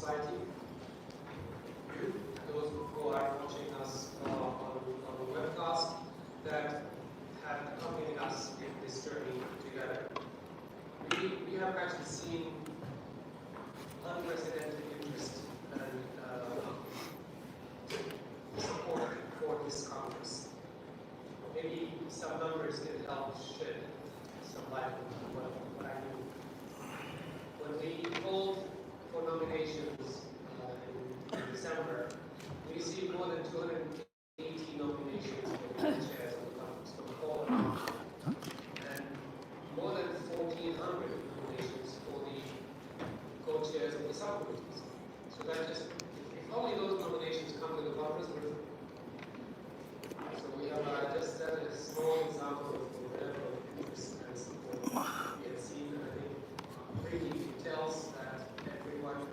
Society. Those who are watching us on the webcast that have accompanied us in this journey together. We have actually seen unprecedented interest and support for this conference. Maybe some numbers can help shed some light on what I mean. When we called for nominations in December, we received more than 280 nominations for the chairs of the conference from Poland, and more than 1,400 nominations for the co-chairs of the subcommittees. So that just, if only those nominations come to the conference, so we have just a small example of the level of interest and support we have seen, and I think really it tells that everyone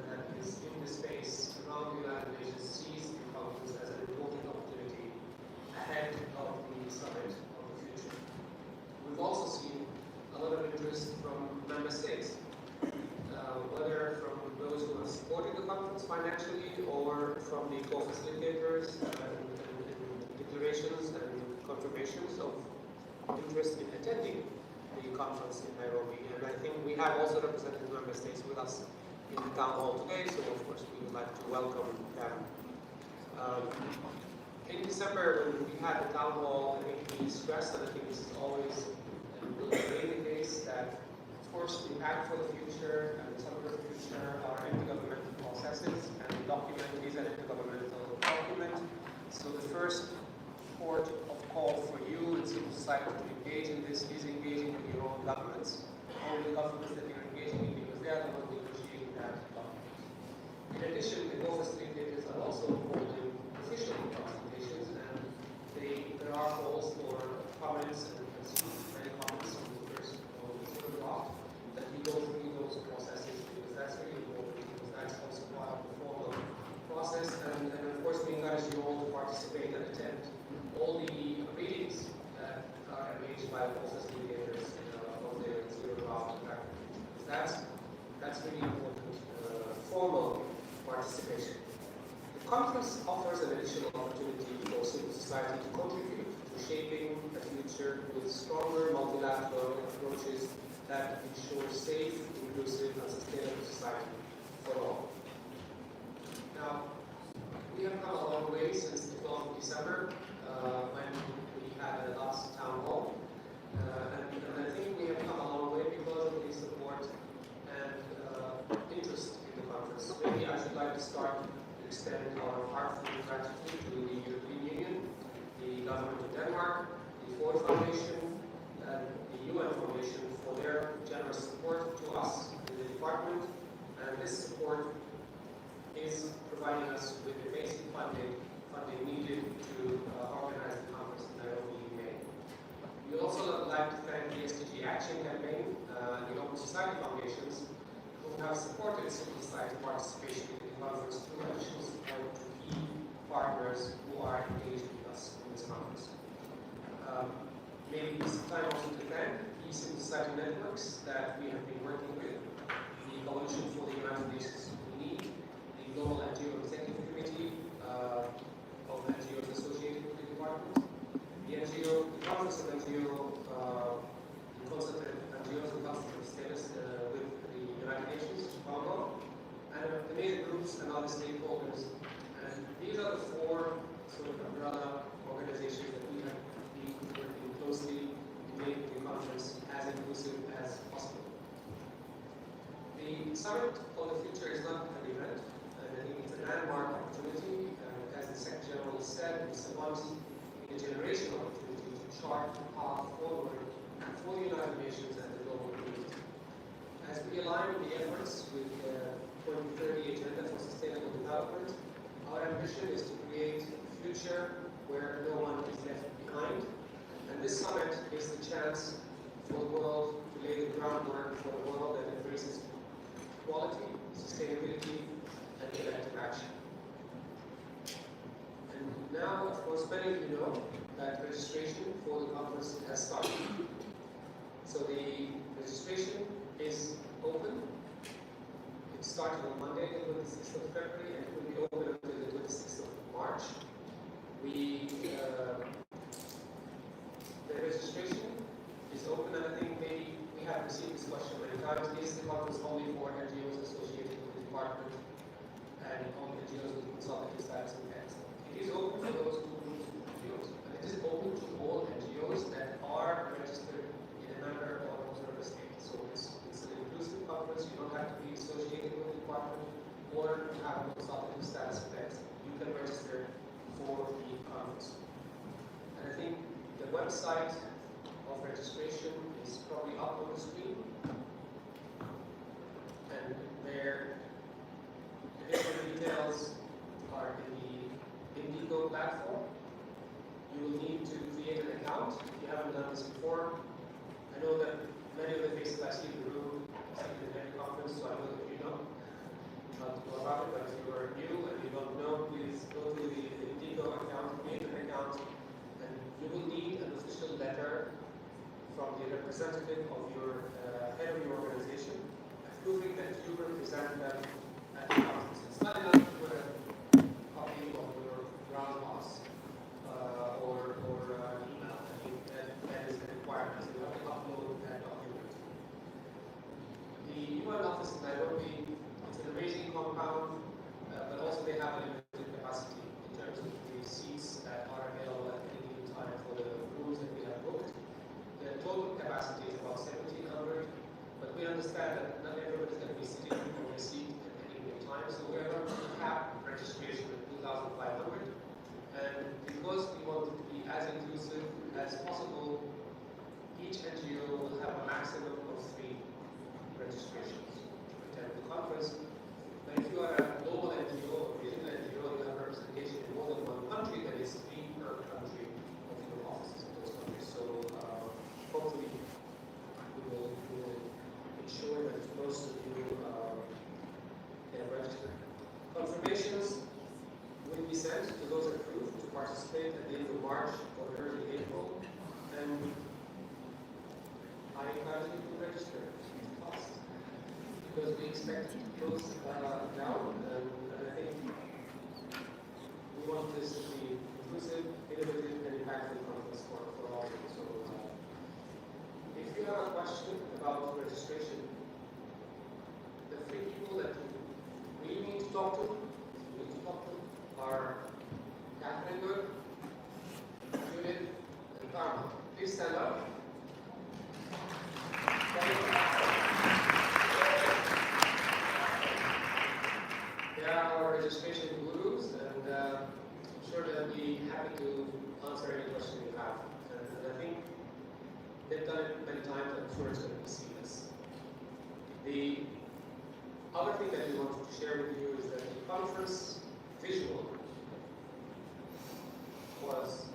that is in the space around the United Nations sees the conference as an important opportunity ahead of the summit of the future. We've also seen a lot of interest from member states, whether from those who have supported the conference financially or from the co-facilitators and declarations and confirmations of interest in attending the conference in Nairobi. And I think we have also represented member states with us in the town hall today, so of course we would like to welcome them. In December, when we had the town hall, I think we stressed, and I think this is always and will remain the case, that of course the Act for the Future and the Summit of the Future are intergovernmental processes, and the document is an intergovernmental document. So the first port of call for you and civil society to engage in this is engaging with your own governments, or the governments that you're engaging in, because they are the ones negotiating that document. In addition, the co-facilitators are also holding official consultations, and there are calls for comments and many comments on the first draft, that we go through those processes, because that's really important, because that's also part of the formal process, and of course we encourage you all to participate and attend all the meetings that are arranged by the co-facilitators of the zero draft because that's really important formal participation. The conference offers an additional opportunity for civil society to contribute to shaping a future with stronger multilateral approaches that ensure safe, inclusive, and sustainable society for all. Now, we have come a long way since the 12th of December, when we had the last town hall, and I think we have come a long way because of the support and interest in the conference. Maybe I should like to start to extend our heartfelt gratitude to the European Union, the government of Denmark, the Ford Foundation, and the UN Foundation for their generous support to us in the department, and this support is providing us with the basic funding needed to organize the conference in Nairobi in May. We also like to thank the SDG Action Campaign and the Open Society Foundations who have supported civil society participation in the conference through additional support to key partners who are engaged with us in this conference. Maybe this time also to thank the civil society networks that we have been working with, the Coalition for the United Nations We Need, the Global NGO Executive Committee of NGOs associated with the department, the Conference of NGO, the consultative NGOs and consultative status with the United Nations, Chicago, and the major groups and other stakeholders. And these are the four sort of umbrella organizations that we have been working closely to make the conference as inclusive as possible. The Summit for the Future is not an event, and I think it's a landmark opportunity. As the Secretary General said, it's a once-in-a-generation opportunity to chart the path forward for the United Nations and the global community. As we align the efforts with the 2030 Agenda for Sustainable Development, our ambition is to create a future where no one is left behind. And this summit is the chance for the world to lay the groundwork for a world that embraces equality, sustainability, and collective action. And now, of course, many of you know that registration for the conference has started. So the registration is open. It's started on Monday, the 26th of February, and it will be open until the 26th of March. The registration is open, and I think maybe we have received this question many times. Is the conference only for NGOs associated with the department and only NGOs with consultative status and tax? It is open for those who want to NGOs, and it is open to all NGOs that are registered in a member or observer state. So it's an inclusive conference. You don't have to be associated with the department or have a consultative status and tax. You can register for the conference. And I think the website of registration is probably up on the screen, and their additional details are in the Indigo platform. You will need to create an account if you haven't done this before. I know that many of the faces I see in the room see the many conference, so I know that you know how to go about it. But if you are new and you don't know, please go to the Indigo account, create an account, and you will need an official letter from the representative of your head of your organization, proving that you represent them at the conference. It's not enough to put a copy of your ground boss or an email. I think that is the requirement. So you have to upload that document. The UN office in Nairobi is an amazing compound, but also they have a limited capacity in terms of the seats that are available at any given time for the rooms that we have booked. The total capacity is about 1,700, but we understand that not everybody is going to be sitting on a seat at any given time, so we are going to cap registration at 2,500. And because we want to be as inclusive as possible, each NGO will have a maximum of 3 registrations to attend the conference. But if you are a global NGO or regional NGO, you have representation in more than one country, then it's 3 per country of your offices in those countries. So hopefully we will ensure that most of you can register. Confirmations will be sent to those approved to participate at the end of March or early April, and I encourage you to register fast because we expect to close down, and I think we want this to be inclusive, innovative, and impactful conference for all of you. So if you have a question about registration, the 3 people that you really need to talk to are Catherine Good, Judith, and Karma. Please stand up. They are our registration gurus, and I'm sure they'll be happy to answer any question you have. And I think they've done it many times, and I'm sure it's going to be seamless. The other thing that we wanted to share with you is that the conference visual was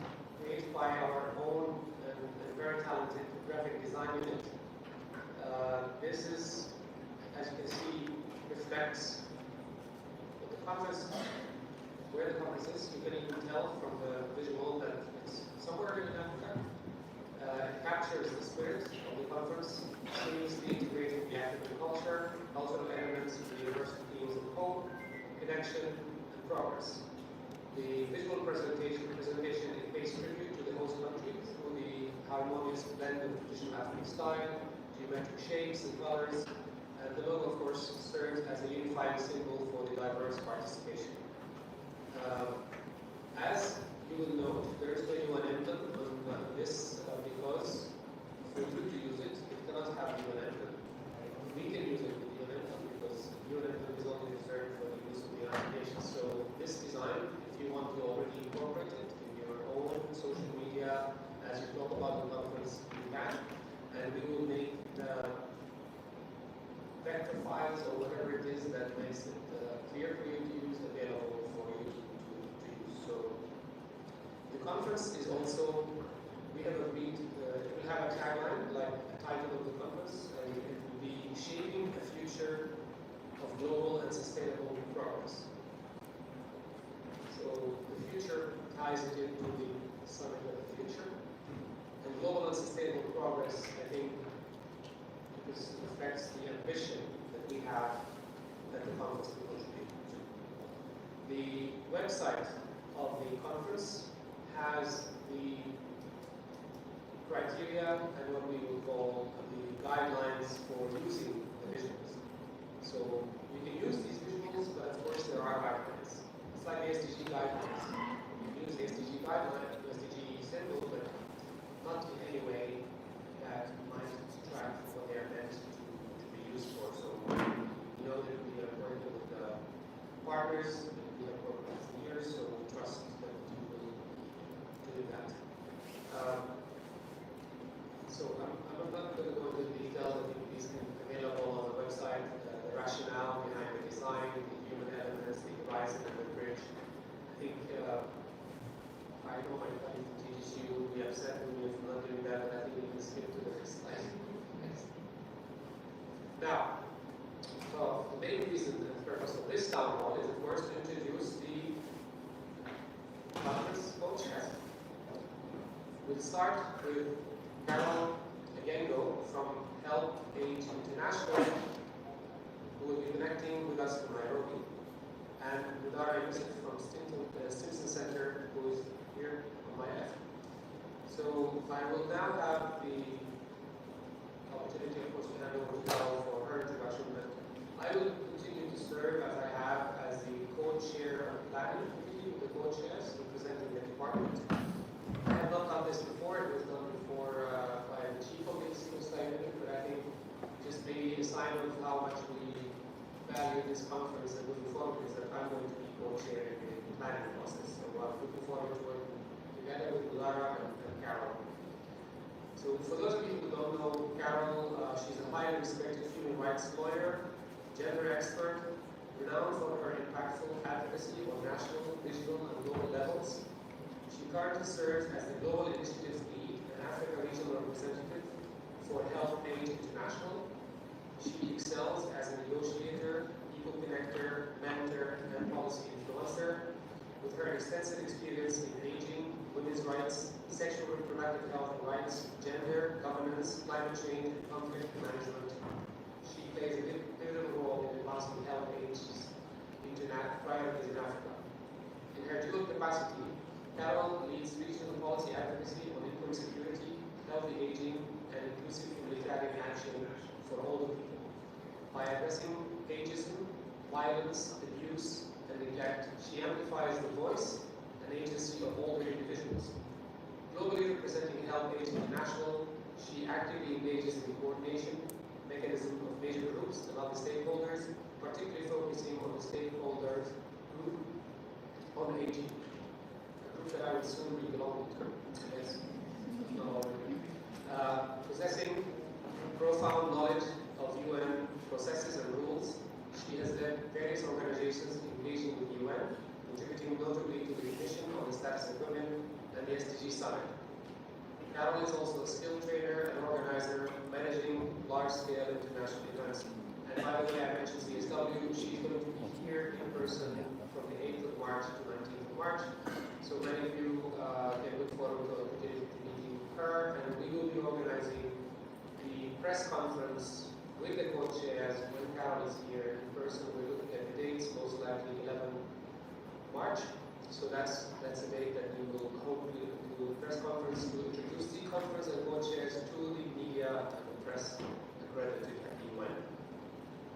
created by our own and very talented graphic design unit. This is, as you can see, reflects what the conference, where the conference is. You can even tell from the visual that it's somewhere in Africa. It captures the spirit of the conference, seamlessly integrating the African culture, cultural elements of the university themes of hope, connection, and progress. The visual presentation it pays tribute to the host country through the harmonious blend of traditional African style, geometric shapes and colors, and the logo, of course, serves as a unifying symbol for the diverse participation. As you will note, there is no UN emblem on this because for you to use it, it cannot have a UN emblem. We can use it with the UN emblem because UN emblem is only reserved for the use of the United Nations. So this design, if you want to already incorporate it in your own social media, as you talk about the conference, you can, and we will make the vector files or whatever it is that makes it clear for you to use, available for you to use. So the conference is also, we have agreed, it will have a tagline, like a title of the conference, and it will be Shaping a Future of Global and Sustainable Progress. So the future ties it into the summit of the future. And global and sustainable progress, I think, this reflects the ambition that we have, that that the conference will contribute to. The website of the conference has the criteria and what we would call the guidelines for using the visuals. So you can use these visuals, but of course there are guidelines. It's like the SDG guidelines. You can use the SDG guideline, the SDG symbol, but not in any way that might subtract what they are meant to be used for. So you know that we are working with partners, we have worked with years, so we trust that you will do that. So I'm not going to go into details. I think these can be available on the website. The rationale behind the design, the human elements, the horizon, and the bridge. I think I know my colleague from TGCU will be upset with me if I'm not doing that, but I think we can skip to the next slide. Now, the main reason and purpose of this town hall is, of course, to introduce the conference co-chairs. We'll start with Carol Agengo from Help Age International, who will be connecting with us from Nairobi, and Udara Yusuf from Stimson Center, who is here on my left. So I will now have the opportunity, of course, to hand over to Carol for her introduction, but I will continue to serve as I have as the co-chair of planning committee with the co-chairs representing the department. I have not done this before. It was done before by the chief of the Civil Society, but I think just maybe a sign of how much we value this conference and moving forward is that I'm going to be co-chairing the planning process. So I'm looking forward to working together with Lara and Carol. So for those of you who don't know Carol, she's a highly respected human rights lawyer, gender expert, renowned for her impactful advocacy on national, regional, and global levels. She currently serves as the Global Initiatives Lead and Africa Regional Representative for Health Aid International. She excels as a negotiator, people connector, mentor, and policy influencer. With her extensive experience in aging, women's rights, sexual and reproductive health and rights, gender, governance, climate change, and conflict management, she plays a pivotal role in advancing health aids priorities in Africa. In her dual capacity, Carol leads regional policy advocacy on income security, healthy aging, and inclusive humanitarian action for older people. By addressing ageism, violence, abuse, and neglect, she amplifies the voice and agency of older individuals. Globally representing Health Aid International, she actively engages in the coordination mechanism of major groups and other stakeholders, particularly focusing on the stakeholders group on aging. That I would soon be belonging to. Yes. Possessing profound knowledge of UN processes and rules, she has led various organizations engaging with the UN, contributing notably to the Commission on the Status of Women and the SDG Summit. Carol is also a skill trainer and organizer, managing large-scale international events. And by the way, I mentioned CSW, she's going to be here in person from the 8th of March to 19th of March. So many of you can look forward to the opportunity to meeting her, and we will be organizing the press conference with the co-chairs when Carol is here in person. We're looking at the dates, most likely 11 March. So that's a date that we will hopefully do a press conference to introduce the conference and co-chairs to the media and the press accredited at the UN.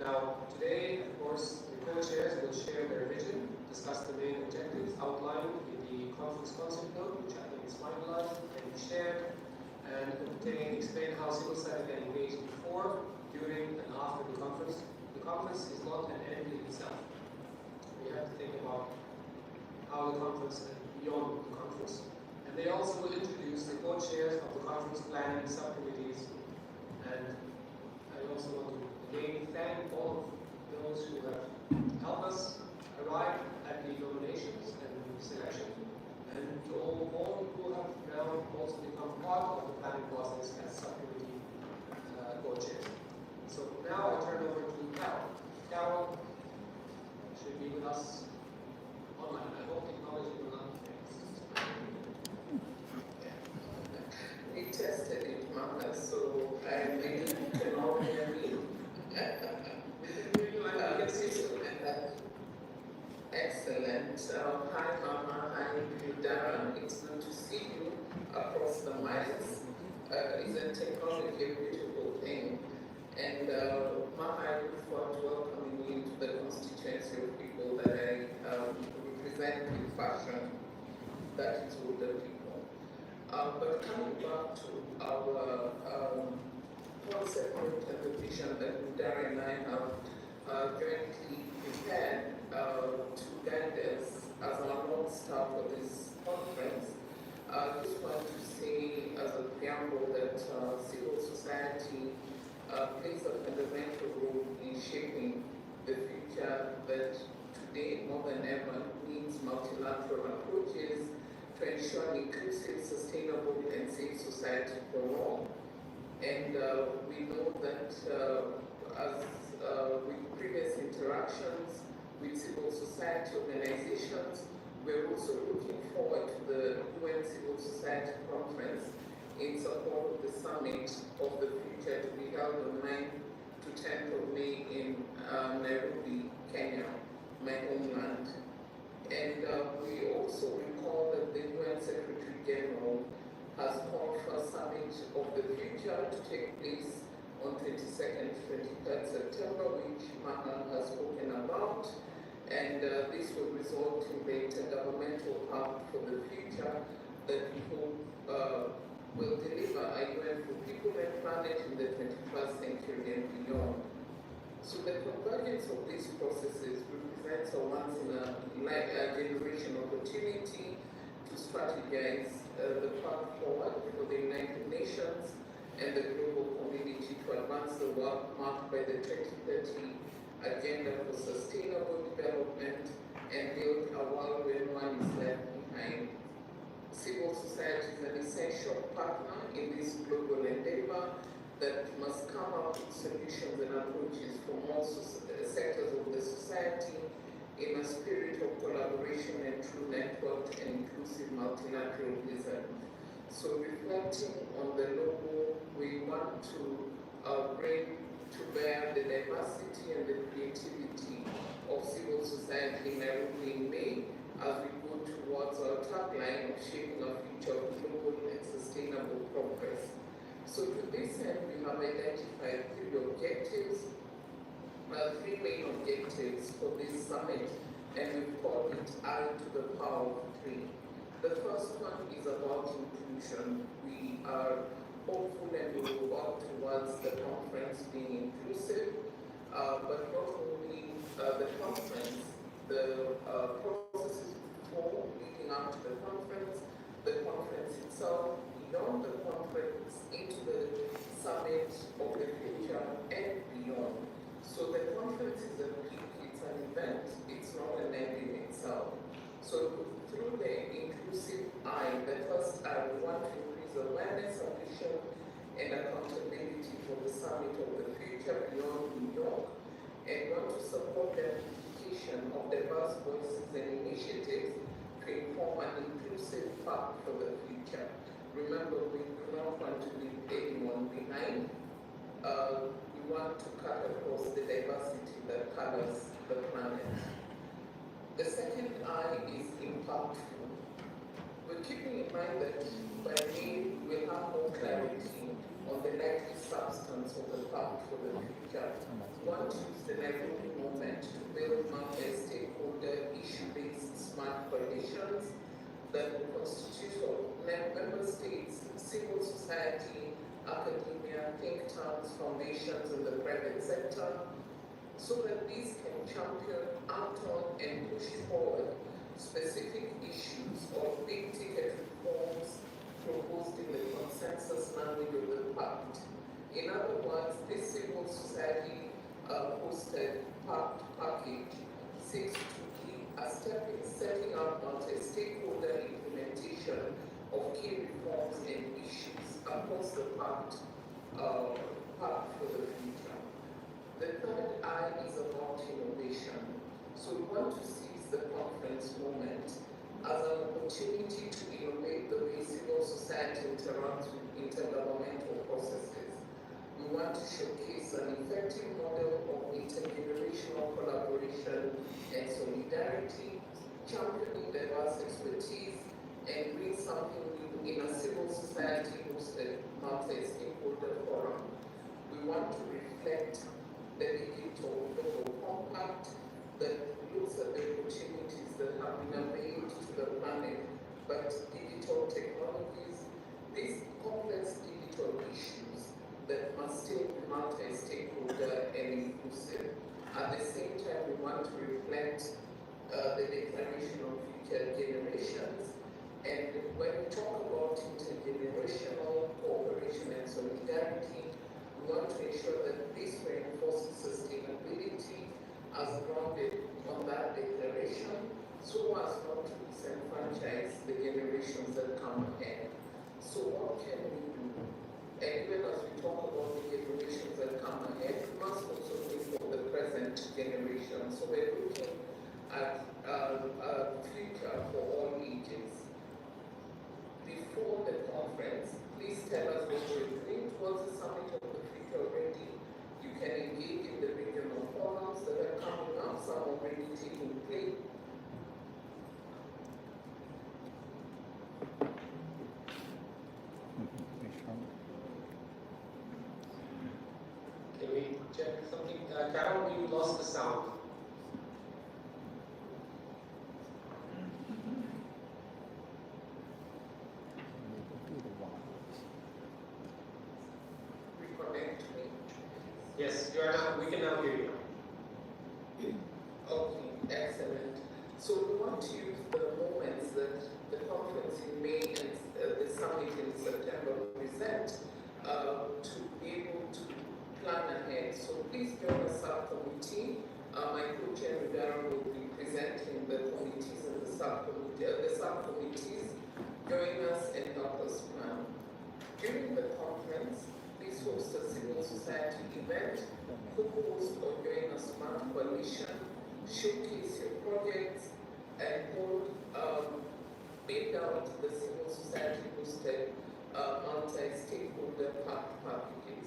Now, today, of course, the co-chairs will share their vision, discuss the main objectives outlined in the conference concept note, which I think is finalized and shared, and explain how civil society can engage before, during, and after the conference. The conference is not an end in itself. We have to think about how the conference and beyond the conference. And they also will introduce the co-chairs of the conference planning subcommittees. And I also want to again thank all of those who have helped us arrive at the nominations and selection, and to all who have now also become part of the planning process as subcommittee co-chairs. So now I turn over to Carol. Carol should be with us online. I hope technology will not We tested it, Mama, so I really can all hear me. we can hear you and we can see you. Excellent. Hi, Mama. Hi, Dara. It's good to see you across the miles. Isn't technology a beautiful thing? And Mama, I look forward to welcoming you into the constituency of people that I represent with passion, that is older people. But coming back to our concept and the vision that Dara and I have jointly prepared to guide us as our North Star for this conference. I just want to say as a preamble that civil society plays a fundamental role in shaping the future that today more than ever needs multilateral approaches to ensure an inclusive, sustainable and safe society for all. And we know that as with previous interactions with civil society organizations, we're also looking forward to the UN Civil Society Conference in support of the Summit of the Future to be held on 9th to 10th of May in Nairobi, Kenya, my homeland. And we also recall that the UN Secretary General has called for a Summit of the Future to take place on 22nd to 23rd September, which Maha has spoken about. And this will result in the Intergovernmental Pact for the Future that we hope will deliver a UN for people and planet in the 21st century and beyond. So the convergence of these processes represents a once-in-a-generation opportunity to strategize the path forward for the United Nations and the global community to advance the work marked by the 2030 Agenda for Sustainable Development and build a world where no one is left behind. Civil society is an essential partner in this global endeavor that must come up with solutions and approaches from all sectors of the society in a spirit of collaboration and true networked and inclusive multilateralism. So reflecting on the logo, we want to bring to bear the diversity and the creativity of civil society in Nairobi in May as we go towards our tagline of shaping a future of global and sustainable progress. So to this end, we have identified three main objectives for this summit, and we've called it I to the power of three. The first one is about inclusion. We are hopeful and we will work towards the conference being inclusive, but not only the conference, the processes before leading up to the conference itself, beyond the conference, into the summit of the future and beyond. So the conference is a peak, it's an event, it's not an end in itself. So through the inclusive eye, the first I want to increase awareness, ambition, and accountability for the summit of the future beyond New York, and want to support the amplification of diverse voices and initiatives to inform an inclusive path for the future. Remember, we do not want to leave anyone behind. We want to cut across the diversity that covers the planet. The second I is impactful. We're keeping in mind that by May we'll have more clarity on the likely substance of the pact for the future. We want to use the Nairobi moment to build multi-stakeholder, issue-based smart coalitions that will constitute member states, civil society, academia, think tanks, foundations, and the private sector, so that these can champion, act on, and push forward specific issues or big-ticket reforms proposed in the consensus language of the pact. In other words, this civil society hosted pact package seeks to be a step in setting up multi-stakeholder implementation of key reforms and issues across the pact for the future. The third I is about innovation. So we want to seize the conference moment as an opportunity to innovate the way civil society interacts with intergovernmental processes. We want to showcase an effective model of intergenerational collaboration and solidarity championing diverse expertise, and bring something new in a civil society hosted multi-stakeholder forum. We want to reflect the digital global compact that looks at the opportunities that have been availed to the planet, but digital technologies, these complex digital issues that must still be multi-stakeholder and inclusive. At the same time, we want to reflect the Declaration of Future Generations. And when we talk about intergenerational cooperation and solidarity, we want to ensure that this reinforces sustainability as grounded on that declaration, so as not to disenfranchise the generations that come ahead. So what can we do? And even as we talk about the generations that come ahead, we must also think of the present generation. So we're looking at a future for all ages. Before the conference, please tell us what you're doing towards the summit of the future already. You can engage in the regional forums that are coming up, some already taking place. Can we check something? Carol, you lost the sound. Reconnect me. Yes, you are now, we can now hear you. Okay, excellent. So we want to use the moments that the conference in May and the summit in September present to be able to plan ahead. So please join the subcommittee. My co-chair Darren will be presenting the committees and the subcommittees. Join us and help us plan. During the conference, please host a civil society event, co-host or join a smart coalition, showcase your projects, and hold build out the civil society hosted multi-stakeholder packages.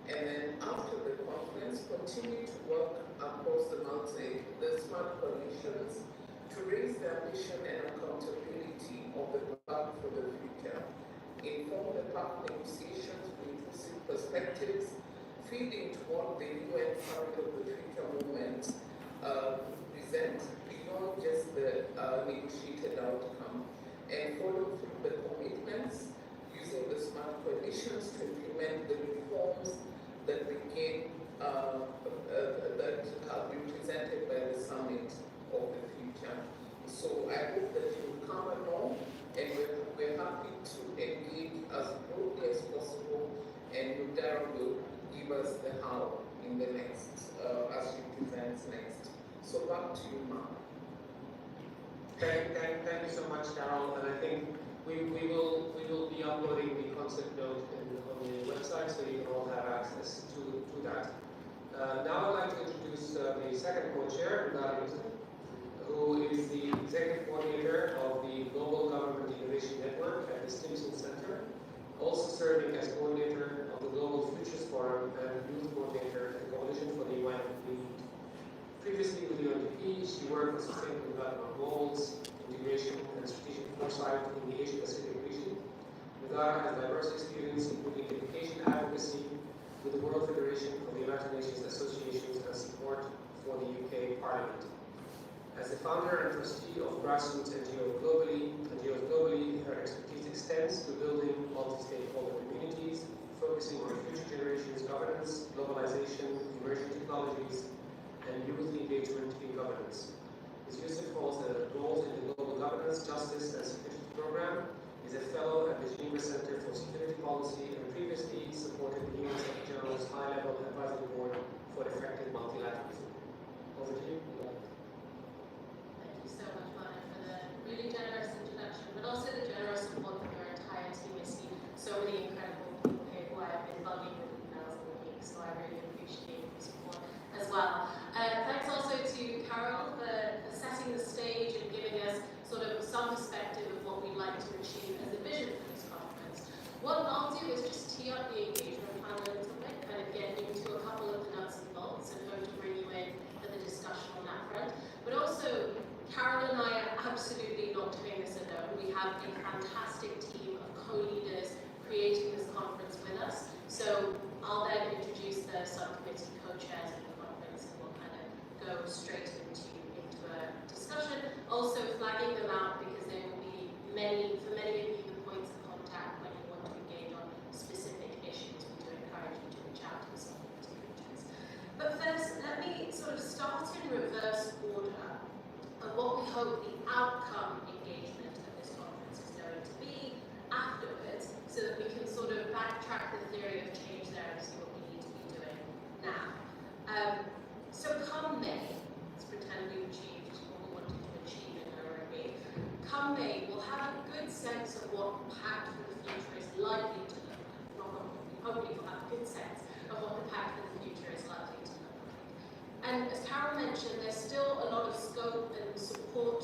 And then after the conference, continue to work across the smart coalitions to raise the ambition and accountability of the path for the future. Inform the path negotiations with inclusive perspectives, feeding toward the UN Summit of the Future movement present beyond just the negotiated outcome, and follow through the commitments using the smart coalitions to implement the reforms that became that have been presented by the summit of the future. So I hope that you will come along, and we're happy to engage as broadly as possible, and Darren will give us the how in the next as she presents next. So back to you, Mark. Thank you so much, Carol. And I think we will be uploading the concept note on the website, so you can all have access to that. Now I'd like to introduce the second co-chair, who is the executive coordinator of the Global Government Innovation Network at the Stimson Center, also serving as coordinator of the Global Futures Forum and youth coordinator at the Coalition for the UN Lead. Previously with the UNDP, she worked on sustainable development goals, integration, and strategic foresight in the Asia-Pacific region. Megara has diverse experience, including education advocacy with the World Federation of the United Nations Associations and support for the UK Parliament. As the founder and trustee of grassroots NGOs globally, her expertise extends to building multi-stakeholder communities, focusing on future generations governance, globalization, emerging technologies, and youth engagement in governance. Ms. Youssef holds the roles in the Global Governance, Justice, and Security Program, is a fellow at the Geneva Center for Security Policy, and previously supported the UN Secretary General's High-Level Advisory Board for Effective Multilateralism. Over to you. Thank you so much, Maya, for the really generous introduction, but also the generous support from your entire team. I see so many incredible people here who I have been bugging with emails in the week, so I really appreciate your support as well. Thanks also to Carol for setting the stage and giving us sort of some perspective of what we'd like to achieve as a vision for this conference. What I'll do is just tee up the engagement plan a little bit, kind of get into a couple of the nuts and a fantastic team of co-leaders creating this conference with us. So I'll then introduce the subcommittee co-chairs of the conference, and we'll kind of go straight into a discussion. Also flagging them out because there will be for many of you, the points of contact when you want to engage on specific issues. We do encourage you to reach out to the subcommittee co-chairs. But first, let me sort of start in reverse order of what we hope the outcome engagement of this conference is going to be afterwards, so that we can sort of backtrack the theory of change there and see what we need to be doing now. So come May, let's pretend we've achieved what we wanted to achieve in Nairobi. Come May, we'll have a good sense of what Pact for the Future is likely to look like. Not hopefully we'll have a good sense of what the Pact for the Future is likely to look like. And as Carol mentioned, there's still a lot of scope and support,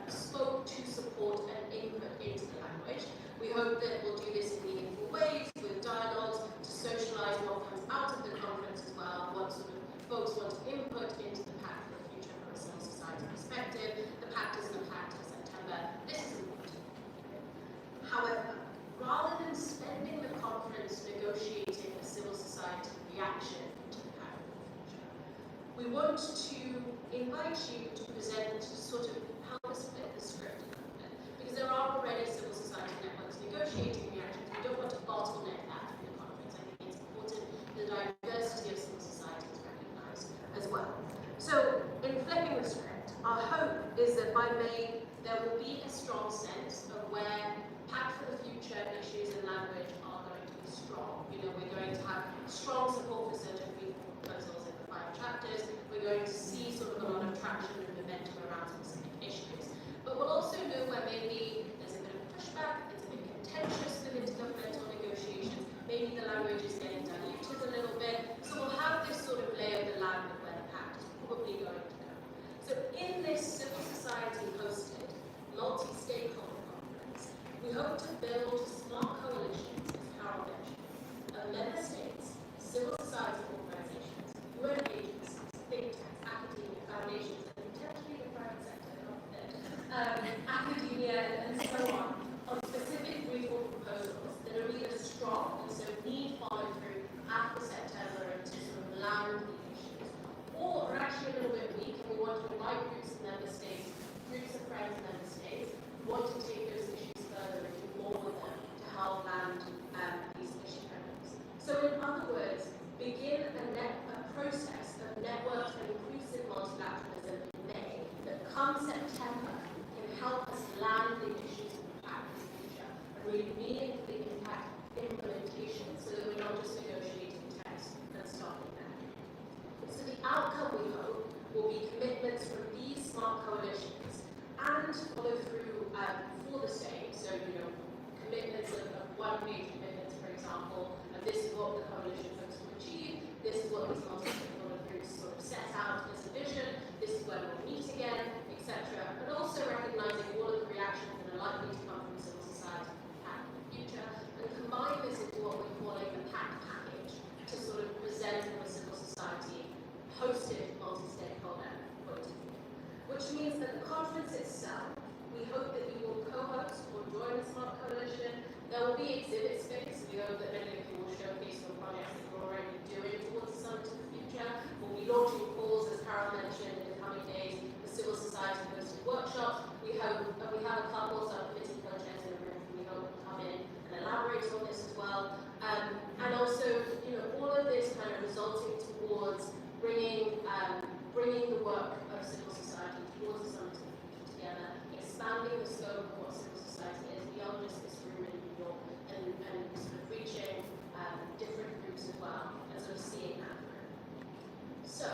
scope to support and input into the language. We hope that we'll do this in meaningful ways, with dialogues, to socialise what comes out of the conference as well, what sort of folks want to input into the Pact for the Future from a civil society perspective. The Pact isn't a Pact in September. This is important. However, rather than spending the conference negotiating a civil society reaction to the Pact for the Future, we want to invite you to present, to sort of help us flip the script a little bit, because there are already civil society networks negotiating reactions. We don't want to bottleneck that in the conference. I think it's important the diversity of civil society is recognised as well. So, in flipping the script, our hope is that by May there will be a strong sense of where Pact for the Future issues and language are going to be strong. You know, we're going to have strong support for certain reform proposals in the 5 chapters. We're going to see sort of a lot of traction and momentum around specific issues. But we'll also know where maybe there's a bit of pushback, it's a bit contentious with intergovernmental negotiations, maybe the language is getting diluted a little bit. So we'll have this sort of lay of the land of where the Pact is probably going to go. So in this civil society hosted multi-stakeholder conference, we hope to build smart coalitions, as Carol mentioned, of member states, civil society organizations, UN agencies, think tanks, academia, foundations, and potentially the private sector, academia, and so on specific reform proposals that are either strong and so need follow through after September to sort of land the issues, or are actually a little bit weak and we want to invite groups of member states, groups of friends in member states, who want to take those issues further and do more with them to help land these issue areas. So in other words, begin a process of networked and inclusive multilateralism in May that come September can help us land the issues of the Pact for the Future and really meaningfully impact implementation so that we're not just negotiating text and stopping there. So the outcome, we hope, will be commitments from these smart coalitions and follow through for the same. So, you know, commitments of one-page commitments, for example, and this is what the coalition hopes to achieve, this is what these multi-stakeholder groups sort of set out as a vision, this is when we'll meet again, etc. But also recognising all of the reactions that are likely to come from civil society and the Pact for the Future, and combine this into what we're calling the Pact package to sort of present from a civil society hosted multi-stakeholder point of view. Which means that the conference itself, we hope that you will co-host or join the Smart Coalition. There will be exhibit space. We hope that many of you will showcase your projects that you're already doing towards the Summit of the Future. We'll be launching calls, as Carol mentioned, in the coming days, the Civil Society hosted workshops. We hope, and we have a couple of subcommittee co-chairs in the room who we hope will come in and elaborate on this as well. And also, you know, all of this kind of resulting towards bringing the work of civil society towards the Summit of the Future together, expanding the scope of what civil society is beyond just this room in New York, and sort of reaching different groups as well, and sort of seeing that through. So,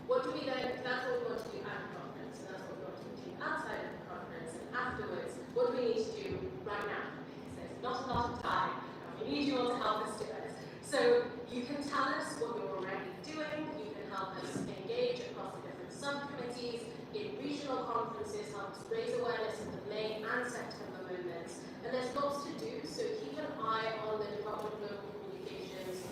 what do we then, that's what we want to do at the conference, and that's what we want to do outside of the conference, and afterwards, what do we need to do right now? Because there's not a lot of time, and we need you all to help us do it. So, you can tell us what you're already doing, you can help us engage across the different subcommittees, in regional conferences, help us raise awareness of the May and September movements. And there's lots to do, so keep an eye on the Department of Global Communications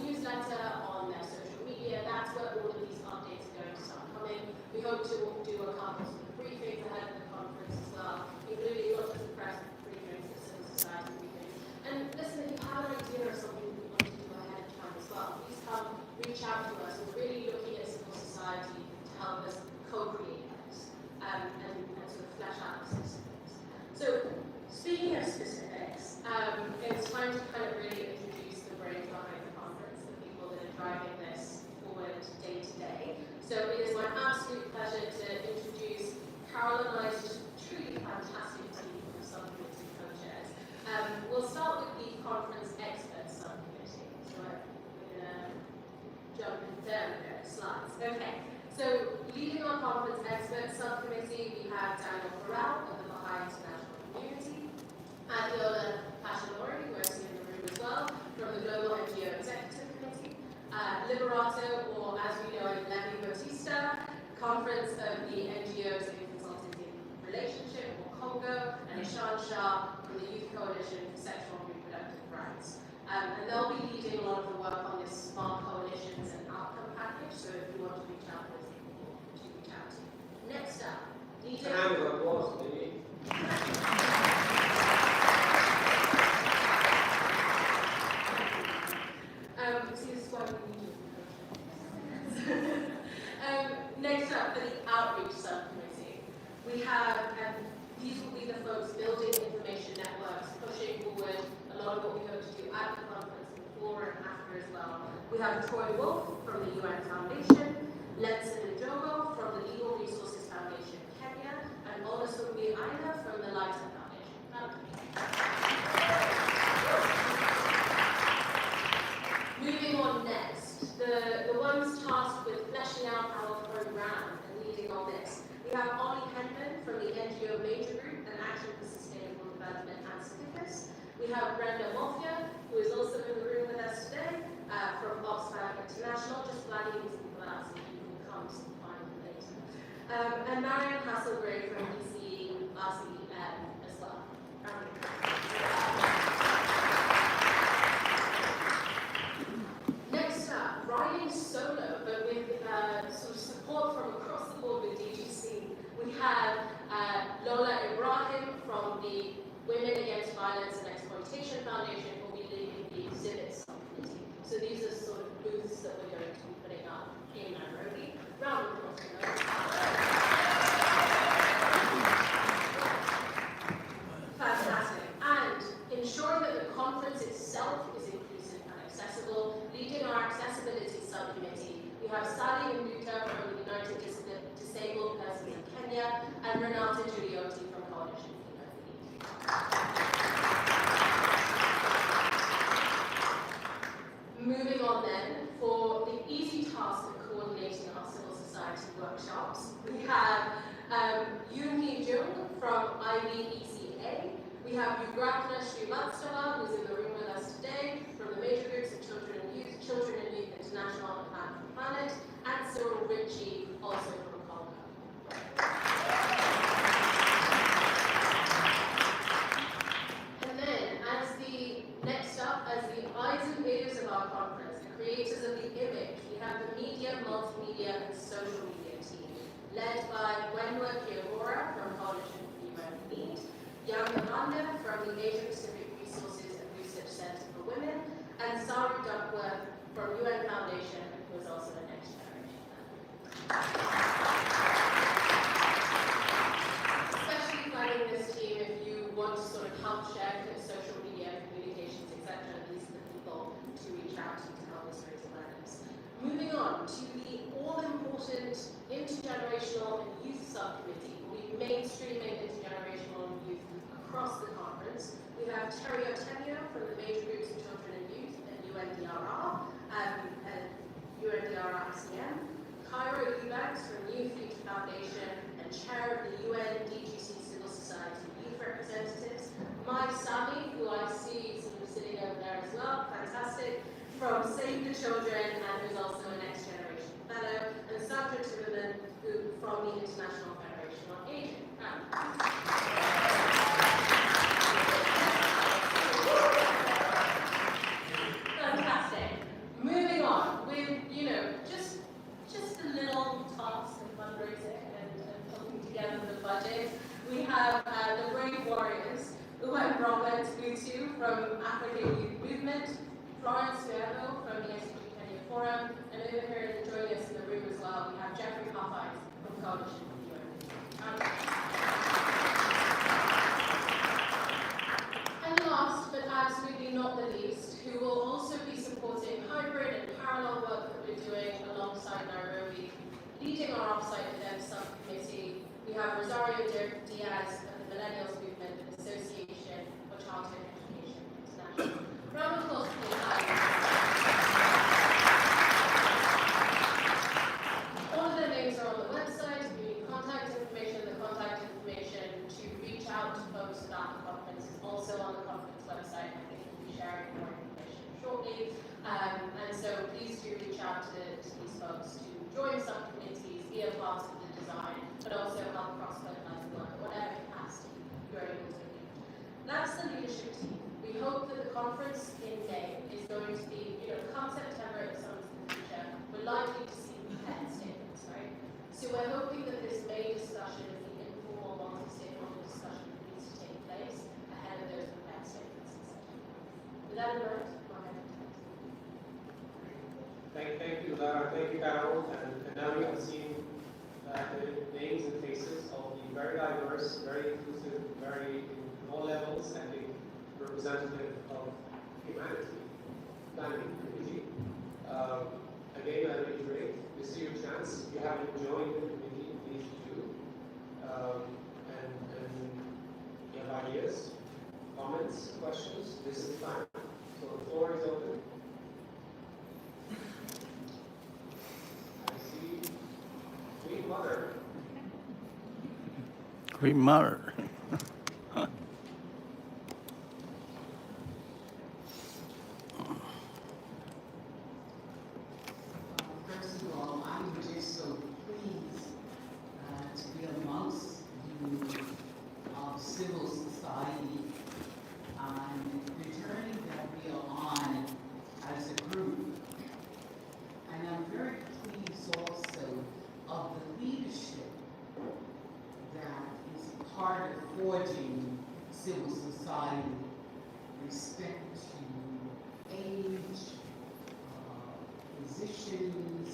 newsletter, on their social media. That's where all of these updates are going to start coming. We hope to do a couple of briefings ahead of the conference as well, including not just the press, works, we're really looking at civil society to help us co-create this and sort of flesh out the specifics. So, speaking of specifics, it's time to kind of really introduce the brains behind the conference, the people that are driving this forward day to day. So it is my absolute pleasure to introduce Carol and I's truly fantastic team of subcommittee co-chairs. We'll start with the conference experts subcommittee. So we're going to jump in there with the slides. Okay. So leading our conference experts subcommittee, we have Daniel Farrell of the Baha'i International Community, Adiola Pashanori, who I see in the room as well, from the Global NGO Executive Committee, Liberato, or as we know it, Levi Bautista, Conference of the NGOs in Consulting Relationship, or CONGO, and Ishan Shah from the Youth Coalition for Sexual and Reproductive Rights. And they'll be leading a lot of the work on this smart coalitions and outcome package, so if you want to reach out with people, to reach out. Next up, DJ. Round of applause, maybe. See, this is why we need you. Next up, for the outreach subcommittee, we have, these will be the folks building information networks, pushing forward a lot of what we hope to do at the conference, before and after as well. We have Troy Wolf from the UN Foundation, Lenson Njogo from the Legal Resources Foundation Kenya, and Olusomi Aina from the Lighter Foundation. Moving on next, the ones tasked with fleshing out our program and leading on this. We have Ollie Henman from the NGO Major Group and Action for Sustainable Development and Civicus. We have Brenda Mofia, who is also in the room with us today, from Oxfam International, just flagging these people out so you can come to find them later. And Marion Hasselgrave from ECE RCEM as well. Next up, riding solo, but with sort of support from across the board with DGC, we have Lola Ibrahim from the Women Against Violence and Exploitation Foundation, who will be leading the exhibit subcommittee. So these are sort of booths that we're going to be putting up in Nairobi. Round of applause for those. Fantastic. And ensuring that the conference itself is inclusive and accessible, leading our accessibility subcommittee, we have Sally Mbuta from the United Disabled Persons in Kenya, and Renata Giuliotti from Coalition for Need. Moving on then, for the easy task of coordinating our civil society workshops, we have Yoon Hee Jung from IBECA. We have Ugratna Srivatstava, who's in the room with us today, from the Major Groups of Children and Youth International and Plan for the Planet, and Cyril Ritchie, also from Congo. And then, as the next up, as the eyes and ears of our conference, the creators of the image, we have the media, multimedia, and social media team, led by Gwenwa Kiabora from Coalition for UN Need, Yang Yolanda from the Asia Pacific Resources and Research Center for Women, and Saru Duckworth from UN Foundation, who is also a next generation member. Especially finding this team if you want to sort of help share social media, communications, etc. These are the people to reach out to help us raise awareness. Moving on to the all-important intergenerational and youth subcommittee. We'll be mainstreaming intergenerational and youth across the conference. We have Terry Otemio from the Major Groups of Children and Youth at UNDRR and UNDRR ICM, Cairo Eubanks from Youth Future Foundation and Chair of the UN DGC Civil Society Youth Representatives, Mike Sami, who I see sort of sitting over there as well, fantastic, from Save the Children and who's also a Next Generation Fellow, and Sandra Timmerman, who from the International Federation on Aging. Fantastic. Moving on with, just a little task of fundraising and putting together the budget. We have the Brave Warriors, who have Robert Gutu from African Youth Movement, Florence Nuevo from the SG Media Forum, and over here joining us in the room as well, we have Jeffrey Coffine from Coalition for the UN. And last, but absolutely not the least, who will also be supporting hybrid and parallel work that we're doing alongside Nairobi, leading our offsite events subcommittee, we have Rosario Diaz of the Millennials Movement and Association for Childhood Education International. Round of applause for the all of their names are on the website. If you need contact information, the contact information to reach out to folks about the conference is also on the conference website. I think we'll be sharing more information shortly. And so please do reach out to these folks to join subcommittees, be a part of the design, but also help cross-fertilize the work, whatever capacity you're able to do. That's the leadership team. We hope that the conference in May is going to be, come September at some future, we're likely to see prepared statements, right? So we're hoping that this May discussion is the informal multi-stakeholder discussion that needs to take place ahead of those prepared statements in September. With that in mind, go ahead. Thank you, Lara. Thank you, Carol. And now you have seen the names and faces of the very diverse, very inclusive, very, in all levels, I think, representative of humanity, community. Again, I reiterate, this is your chance. If you haven't joined the committee, please do. And you have ideas, comments, questions, this is the time. So the floor is open. I see Queen Mother. Queen Mother. First of all, I'm just so pleased to be amongst you of civil society on the journey that we are on as a group. And I'm very pleased also of the leadership that is part of forging civil society, respect to age, positions,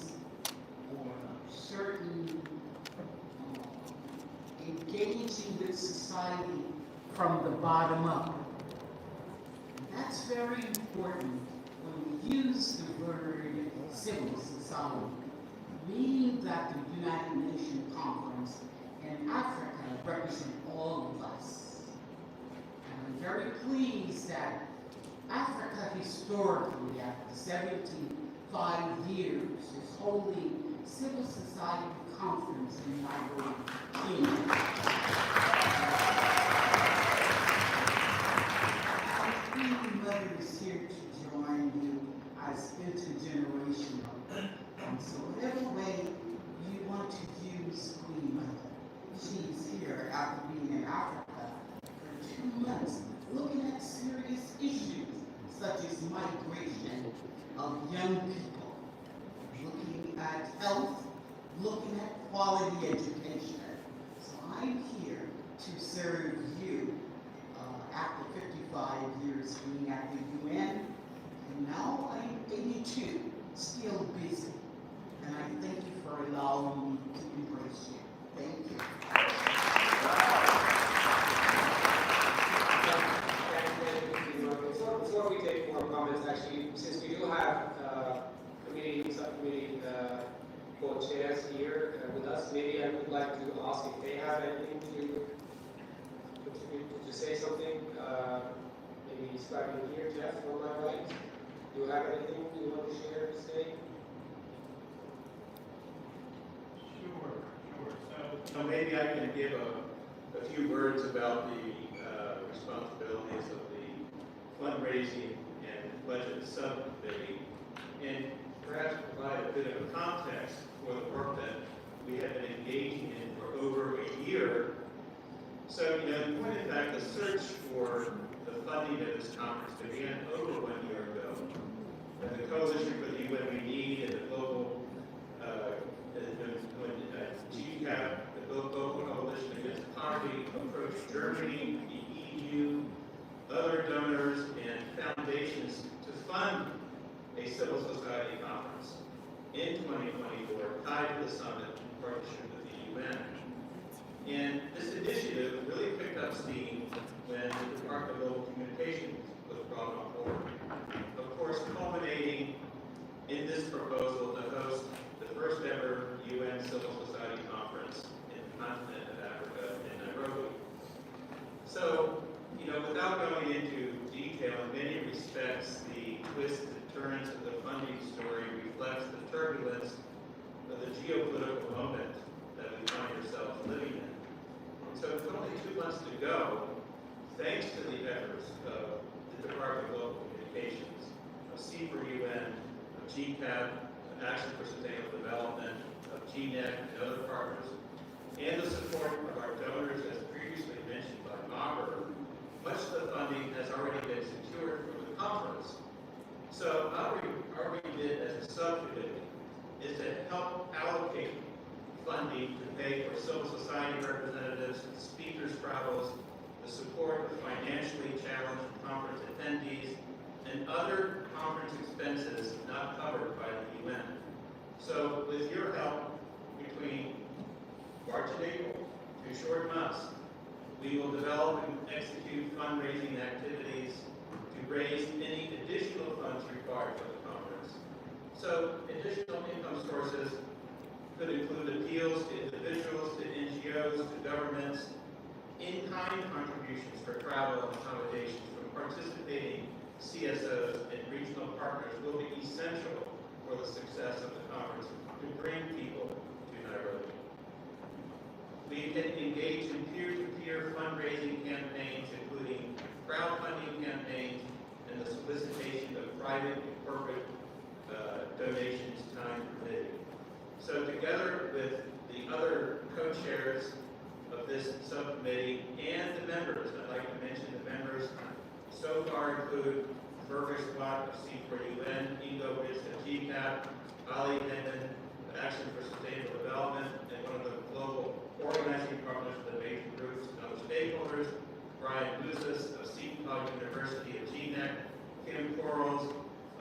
or certain engaging with society from the bottom up. That's very important when we use the word civil society, meaning that the United Nations Conference in Africa represents all of us. And I'm very pleased that Africa historically, after 75 years, is holding Civil Society Conference in Nairobi, Kenya. Our Queen Mother is here to join you as intergenerational. And so whatever way you want to use Queen Mother, she's here after being in Africa for 2 months, looking at serious issues such as migration of young people, looking at health, looking at quality education. So I'm here to serve you after 55 years being at the UN, and now I'm 82, still busy. And I thank you for allowing me to embrace you. Thank you. Before we take more comments, actually, since we do have subcommittee co-chairs here with us, maybe I would like to ask if they have anything to say something. Maybe starting here, Jeff, on my right. Do you have anything you want to share to say? Sure. So maybe I can give a few words about the responsibilities of the fundraising and budget subcommittee, and perhaps provide a bit of a context for the work that we have been engaging in for over a year. So, in point of fact, the search for the funding of this conference began over 1 year ago. And the Coalition for the UN We Need and the global GCAP, the Global Coalition Against Poverty, approached Germany, the EU, other donors, and foundations to fund a Civil Society Conference in 2024 tied to the summit in partnership with the UN. And this initiative really picked up steam when the Department of Global Communications was brought on board. Of course, culminating in this proposal to host the first ever UN Civil Society Conference in the continent of Africa in Nairobi. So, without going into detail, in many respects, the twists and turns of the funding story reflects the turbulence of the geopolitical moment that we find ourselves living in. And so with only 2 months to go, thanks to the efforts of the Department of Global Communications, of C4UN, of GCAP, of Action for Sustainable Development, of GNEC, and other partners, and the support of our donors, as previously mentioned by Maher, much of the funding has already been secured for the conference. So our remit as a subcommittee is to help allocate funding to pay for civil society representatives, speakers' travels, the support of financially challenged conference attendees, and other conference expenses not covered by the UN. So with your help, between March and April, 2 short months, we will develop and execute fundraising activities to raise any additional funds required for the conference. So additional income sources could include appeals to individuals, to NGOs, to governments, in-kind contributions for travel and accommodations from participating CSOs and regional partners will be essential for the success of the conference to bring people to Nairobi. We can engage in peer-to-peer fundraising campaigns, including crowdfunding campaigns and the solicitation of private and corporate donations, time permitting. So together with the other co-chairs of this subcommittee and the members, I'd like to mention the members so far include Fergus Watt of C4UN, Ingo Ritz of GCAP, Ali Hendon of Action for Sustainable Development, and one of the global organizing partners of the major groups and other stakeholders, Brian Luzis of Seton Hall University of GNEC, Kim Quarles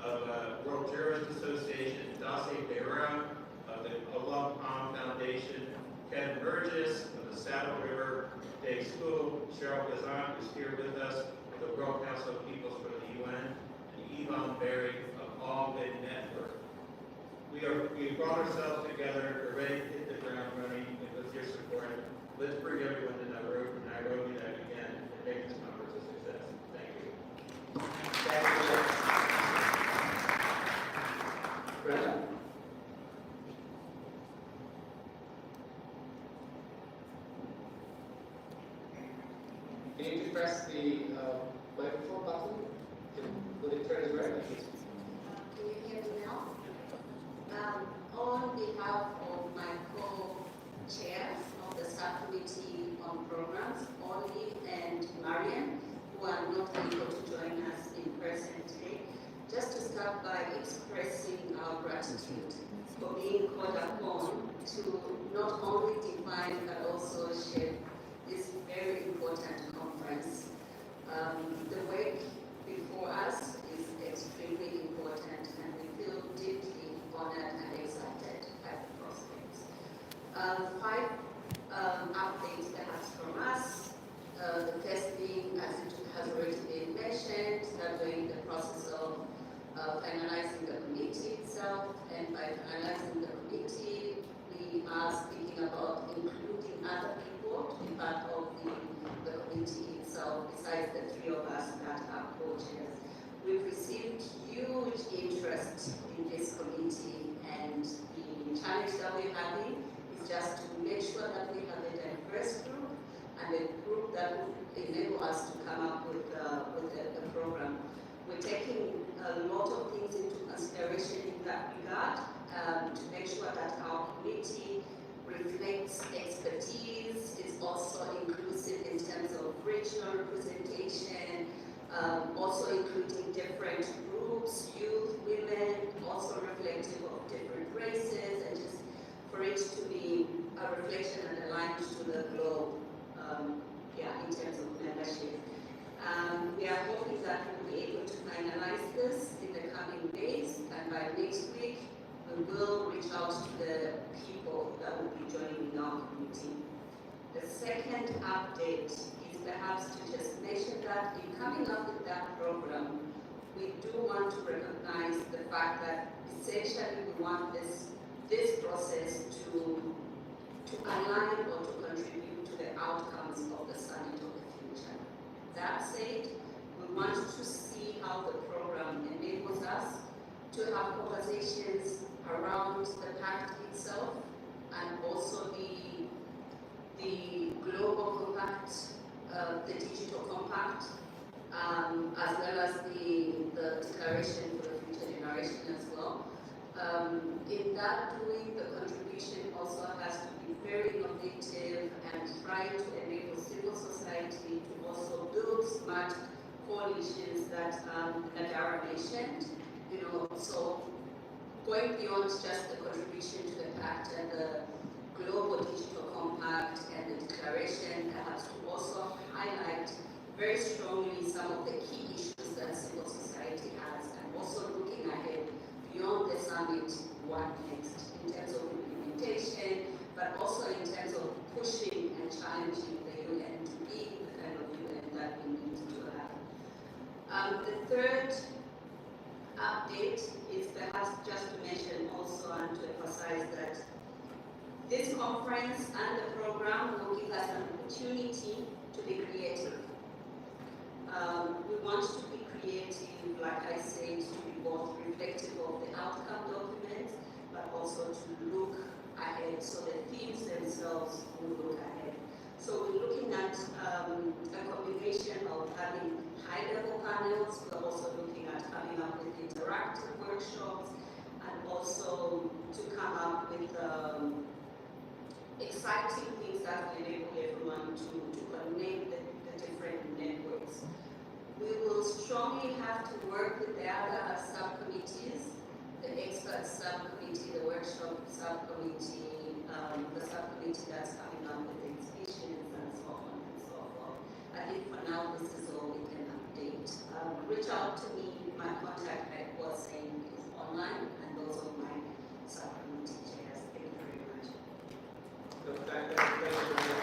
of World Jurist Association, Dasi Beira of the Olaf Palm Foundation, Kevin Burgess of the Saddle River Day School, Cheryl Gazan, who's here with us, of the World Council of Peoples for the UN, and Yvonne Berry of All Good Network. We brought ourselves together, we're ready to hit the ground running, and with your support, let's bring everyone to Nairobi again, and make this conference a success. Thank you. Brenda? You need to press the microphone button. Will it turn red? Can you hear me now? On behalf of my co-chairs of the subcommittee on programs, Oli and Marian, who are not able to join us in person today, just to start by expressing our gratitude for being called upon to not only define but also shape this very important conference. The work before us is extremely important, and we feel deeply honored and excited by the prospects. 5 updates perhaps from us. The first being, as it has already been mentioned, that we're in the process of finalizing the committee itself, and by finalizing the committee, we are speaking about including other people to be part of the committee itself, besides the 3 of us that are co-chairs. We've received huge interest in this committee, and the challenge that we're having is just to make sure that we have a diverse group and a group that will enable us to come up with a program. We're taking a lot of things into consideration in that regard to make sure that our committee reflects expertise, is also inclusive in terms of regional representation, also including different groups, youth, women, also reflective of different races, and just for it to be a reflection and aligned to the globe, in terms of membership. We are hoping that we'll be able to finalize this in the coming coming days, and by next week, we will reach out to the people that will be joining our committee. The second update is perhaps to just mention that in coming up with that program, we do want to recognize the fact that essentially we want this process to align or to contribute to the outcomes of the Summit of the Future. That said, we want to see how the program enables us to have conversations around the pact itself and also the global compact, the digital compact, as well as the declaration for the future generation as well. In that doing, the contribution also has to be very innovative and try to enable civil society to also build smart coalitions that are mentioned. So going beyond just the contribution to the pact and the global digital compact and the declaration, perhaps to also highlight very strongly some of the key issues that civil society has, and also looking ahead beyond the summit, what next in terms of implementation, but also in terms of pushing and challenging the UN to be the kind of UN that we need to have. The third update is perhaps just to mention also and to emphasize that this conference and the program will give us an opportunity to be creative. We want to be creative, like I said, to be both reflective of the outcome documents, but also to look ahead, so the themes themselves will look ahead. So we're looking at a combination of having high-level panels. We're also looking at coming up with interactive workshops, and also to come up with exciting things that will enable everyone to connect the different networks. We will strongly have to work with the other subcommittees, the expert subcommittee, the workshop subcommittee, the subcommittee that's coming up with the exhibitions and so on and so forth. I think for now, this is all we can update. Reach out to me. My contact, like I was saying, is online, and those are my subcommittee chairs. Thank you very much. Thank you very much.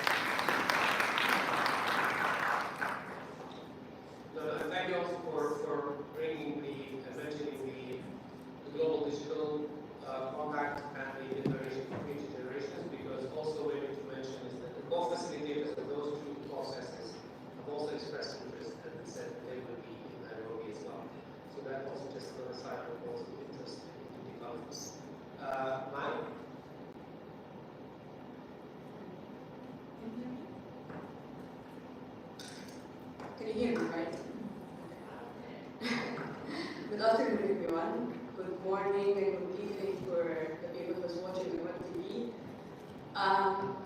And thank you also for bringing mentioning the global digital compact and the declaration for future generations, because also we need to mention is that the co-facilitators of those two processes have also expressed interest and said that they will be in Nairobi as well. So that also just another side of also interest in developments. Mike? Can you hear me, right? Good afternoon, everyone. Good morning and good evening for the people who's watching the web TV.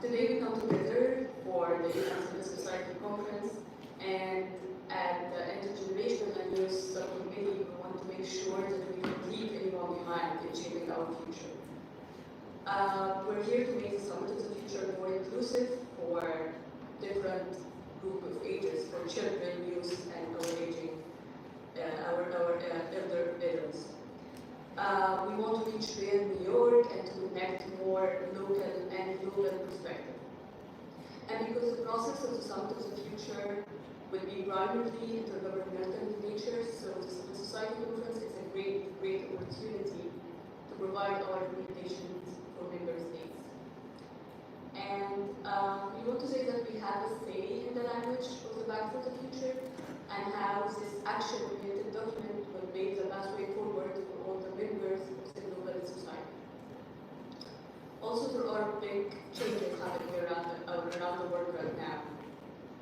Today we come together for the UN Civil Society Conference, and at the Intergenerational and Youth Subcommittee, we want to make sure that we don't leave anyone behind in shaping our future. We're here to make the Summit of the Future more inclusive for different group of ages, for children, youth, and our aging, our elder adults. We want to reach there in New York and to connect more local and global perspective. And because the process of the Summit of the Future will be primarily intergovernmental in nature, so the Civil Society Conference is a great opportunity to provide our recommendations for member states. And we want to say that we have a say in the language of the Back for the Future, and how this action-oriented document will pave the pathway forward for all the members of the global society. Also, there are big changes happening around the world right now,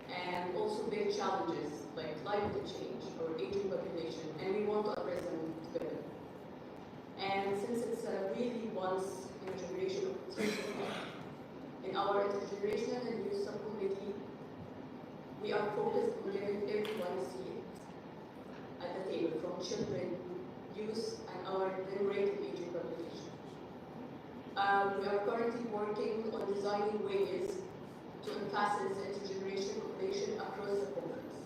and also big challenges like climate change or aging population, and we want to address them together. And since it's a really once-in-a-generation opportunity, in our Intergenerational and Youth Subcommittee, we are focused on giving everyone a seat at the table, from children, youth, and our generated aging population. We are currently working on designing ways to emphasize intergenerational population across the conference.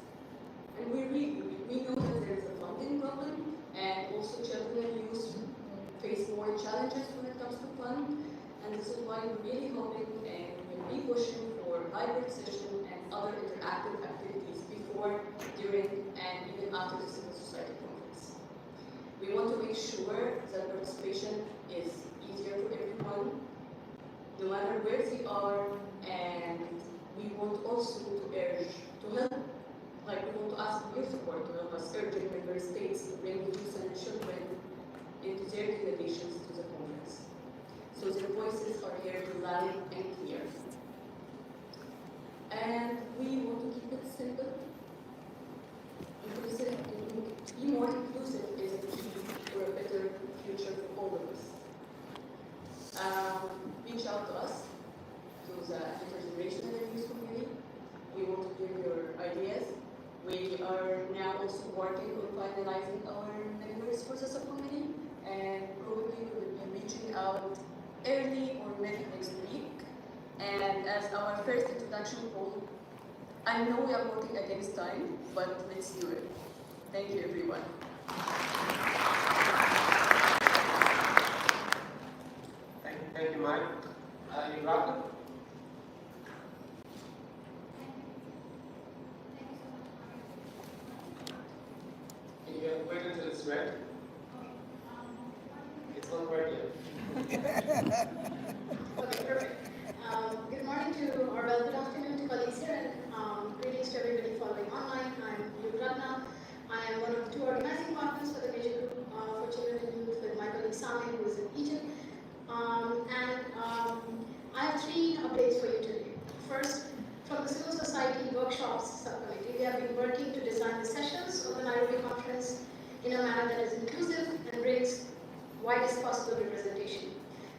And we know that there is a funding problem, and also children and youth face more challenges when it comes to fun, and this is why we're really hoping and we'll be pushing for hybrid session and other interactive activities before, during, and even after the Civil Society Conference. We want to make sure that participation is easier for everyone, no matter where they are, and we want also to urge to help, like we want to ask your support to help us urging member states to bring youth and children into their delegations to the conference. So their voices are here to loud and clear. And we want to keep it simple, inclusive, and be more inclusive is a key for a better future for all of us. Reach out to us, to the intergenerational and youth community. We want to hear your ideas. We are now also working on finalizing our members for the subcommittee, and probably we will be reaching out early or maybe next week. And as our first introduction poll, I know we are working against time, but let's do it. Thank you, everyone. Thank you, Mike. Ibrahim? Can you wait until it's red? It's not red yet. Okay, perfect. Good morning to, or well, good afternoon to colleagues here, and greetings to everybody following online. I'm Yuratna. I am one of the two organizing partners for the major group for children and youth with my colleague Sami, who is in Egypt. I have three updates for you today. First, from the Civil Society Workshops Subcommittee, we have been working to design the sessions of the Nairobi Conference in a manner that is inclusive and brings widest possible representation.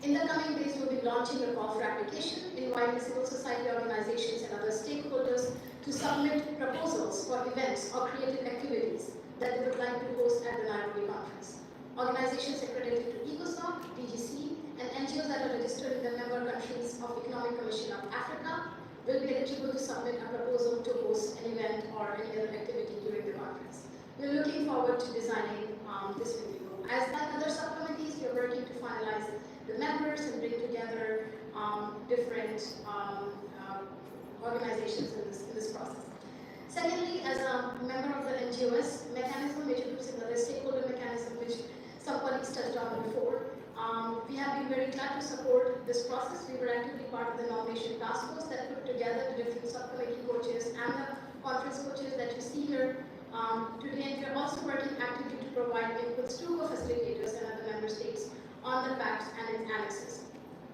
In the coming days, we'll be launching a call for application, inviting civil society organizations and other stakeholders to submit proposals for events or creative activities that they would like to host at the Nairobi Conference. Organizations accredited to ECOSOC, DGC, and NGOs that are registered in the member countries of Economic Commission of Africa will be eligible to submit a proposal to host an event or any other activity during the conference. We're looking forward to designing this with you. As like other subcommittees, we're working to finalize the members and bring together different organizations in this process. Secondly, as a member of the NGOs mechanism, major groups and other stakeholder mechanism, which some colleagues touched on before, we have been very glad to support this process. We were actively part of the nomination task force that put together the different subcommittee coaches and the conference coaches that you see here today. And we are also working actively to provide inputs to co-facilitators and other member states on the facts and its annexes.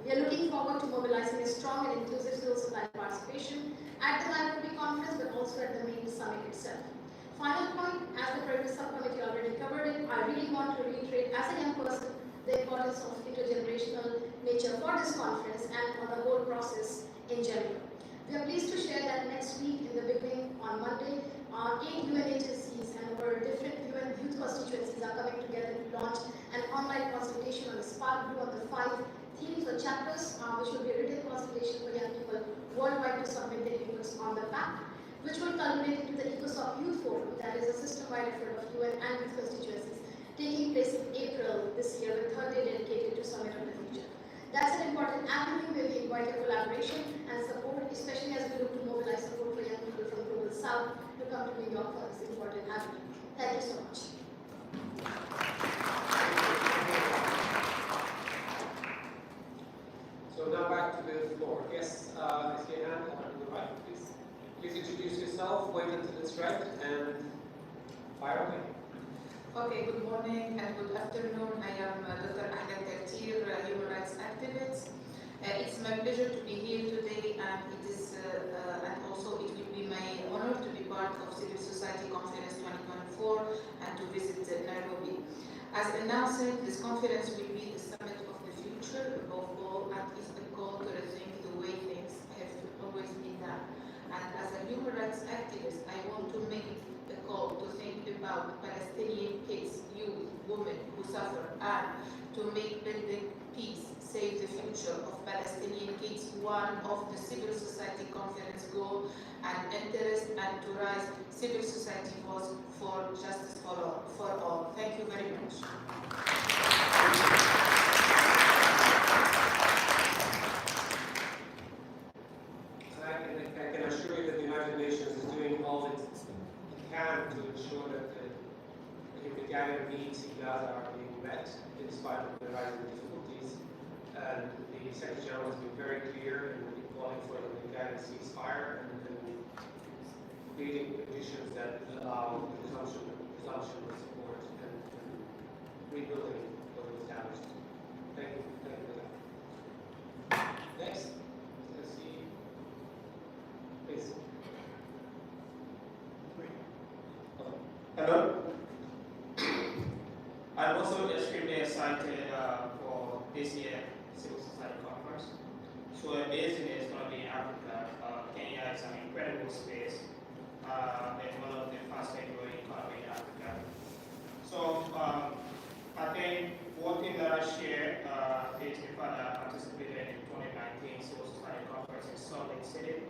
We are looking forward to mobilizing a strong and inclusive civil society participation at the Nairobi Conference, but also at the main summit itself. Final point, as the previous subcommittee already covered it, I really want to reiterate as a young person the importance of intergenerational nature for this conference and for the whole process in general. We are pleased to share that next week in the beginning on Monday, 8 UN agencies and over different UN youth constituencies are coming together to launch an online consultation on the Spark Blue on the 5 themes or chapters, which will be a written consultation for young people worldwide to submit their inputs on the pact, which will culminate into the ECOSOC Youth Forum, that is a system-wide effort of UN and youth constituencies, taking place in April this year with 3rd day dedicated to Summit of the Future. That's an important avenue where we invite your collaboration and support, especially as we look to mobilize support for young people from Global South to come to New York for this important avenue. Thank you so much. So now back to the floor. Yes, I see a hand on the right, please. Please introduce yourself, wait until it's red, and fire away. Okay, good morning and good afternoon. I am Dr. Ahmed Kartir, human rights activist. It's my pleasure to be here today, and it is, and also it will be my honor to be part of Civil Society Conference 2024 and to visit Nairobi. As announced, this conference will be the summit of the future, above all, and is a call to rethink the way things have always been done. And as a human rights activist, I want to make it a call to think about Palestinian kids, youth, women who suffer, and to make building peace save the future of Palestinian kids, one of the Civil Society Conference goal and interest, and to raise civil society voice for justice for all. Thank you very much. I can assure you that the United Nations is doing all it can to ensure that the humanitarian needs in Gaza are being met in spite of the rising difficulties. And the Secretary General has been very clear in calling for a humanitarian ceasefire and creating conditions that allow the resumption of support and rebuilding what was damaged. Thank you for that. Next, let's see. Please. Hello. I'm also extremely excited for this year Civil Society Conference. So amazing is going to be in Africa. Kenya is an incredible space and one of the fastest growing economy in Africa. So I think one thing that I share is the fact that I participated in 2019 Civil Society Conference in Salt Lake City.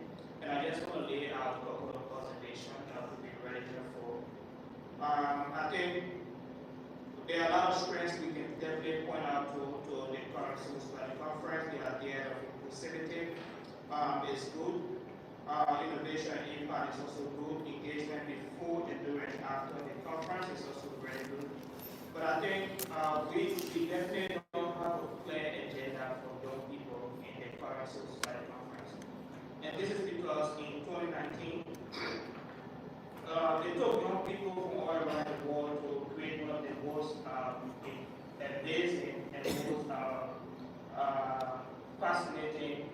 And I just want to lay out a couple of observations that would be very helpful. I think there are a lot of strengths we can definitely point out to the current Civil Society Conference. The idea of inclusivity is good. Innovation and impact is also good. Engagement before and during and after the conference is also very good. But I think we definitely don't have a clear agenda for young people in the current Civil Society Conference. And this is because in 2019, they took young people from all around the world to create one of the most amazing and most fascinating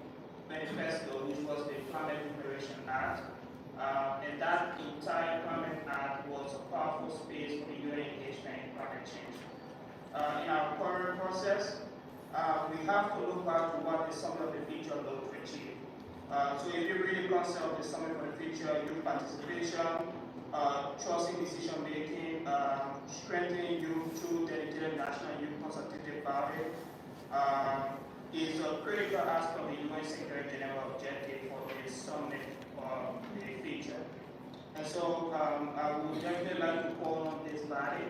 manifesto, which was the Climate Liberation Act. And that entire Climate Act was a powerful space for the UN engagement in climate change. In our current process, we have to look back to what the Summit of the Future looked to achieve. So if you read the concept of the Summit for the Future, youth participation, trusting decision making, strengthening youth through dedicated national youth consultative body is a critical aspect of the UN Secretary General objective for the summit of the future. And so I would definitely like to call on this body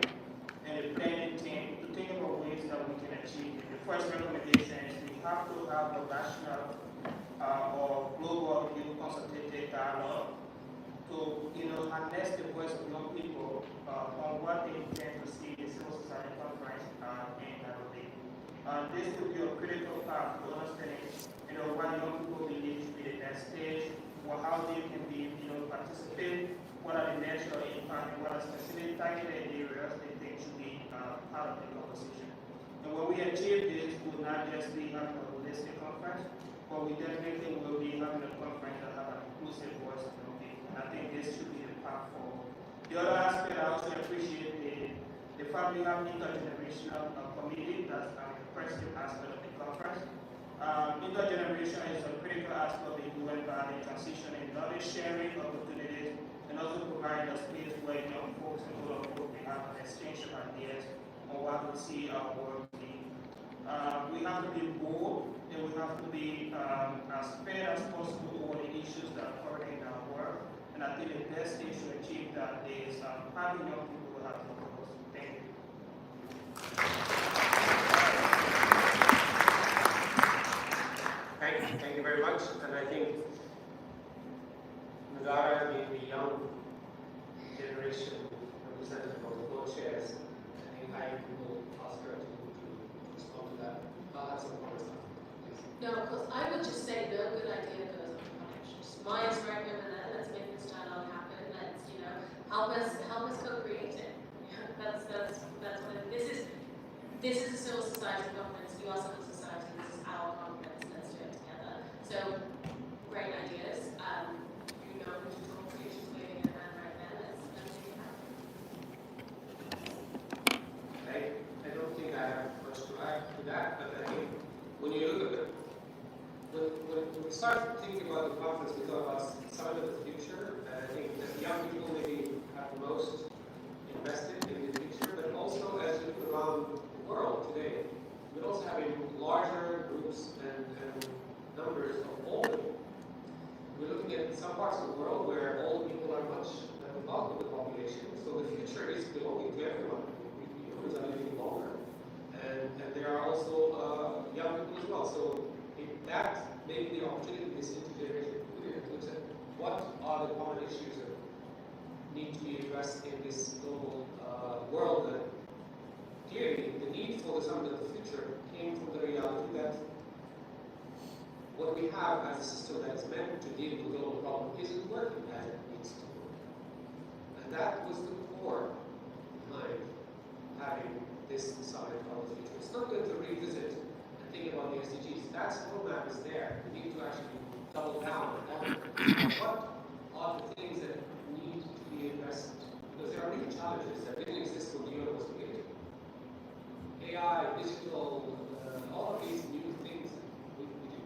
and the planning team to think about ways that we can achieve it. The first recommendation is we have to have a national or global youth consultative dialogue to harness the voice of young people on what they intend to see the Civil Society Conference in Nairobi. This will be a critical part to understanding why young people believe to be the next stage, or how they can be participate, what are the natural impact, and what are specific targeted areas they think should be part of the conversation. And when we achieve this, we will not just be having a holistic conference, but we definitely will be having a conference that has an inclusive voice of young people. And I think this should be the path forward. The other aspect I also appreciate the fact we have intergenerational committee that's an impressive aspect of the conference. Intergeneration is a critical aspect of the UN body, transitioning knowledge sharing opportunities, and also providing a space where young folks and older folks may have an exchange of ideas on what we see our world be. We have to be bold, and we have to be as fair as possible over the issues that are occurring in our world. And I think the best thing to achieve that is having young people who have the focus. Thank you. Thank you very much. And I think Nagara, the young generation representative of the co-chairs, I think I will ask her to respond to that. I'll have some comments now, please. No, of course, I would just say no good idea goes on connections. Mine's right over there. Let's make this dialogue happen. Let's, help us co-create it. That's what this is a civil society conference. You are civil society. This is our conference. Let's do it together. So great ideas. You know who to talk to. She's waving her hand right there. Let's make it happen. I don't think I have much to add to that, but I think when you look at when we start thinking about the conference, we talk about Summit of the Future, and I think that young people maybe have the most invested in the future, but also as you look around the world today, we're also having larger groups and numbers of that may be the opportunity this intergenerational community looks at what are the common issues that need to be addressed in this global world that clearly the need for the summit of the future came from the reality that what we have as a system that is meant to deal with the global problem isn't working as it needs to work. And that was the core behind having this summit of the future. It's not going to revisit and think about the SDGs. That roadmap is there. We need to actually double down on what are the things that need to be addressed. Because there are really challenges that didn't exist when the UN was created. AI, digital, all of these new things that we do,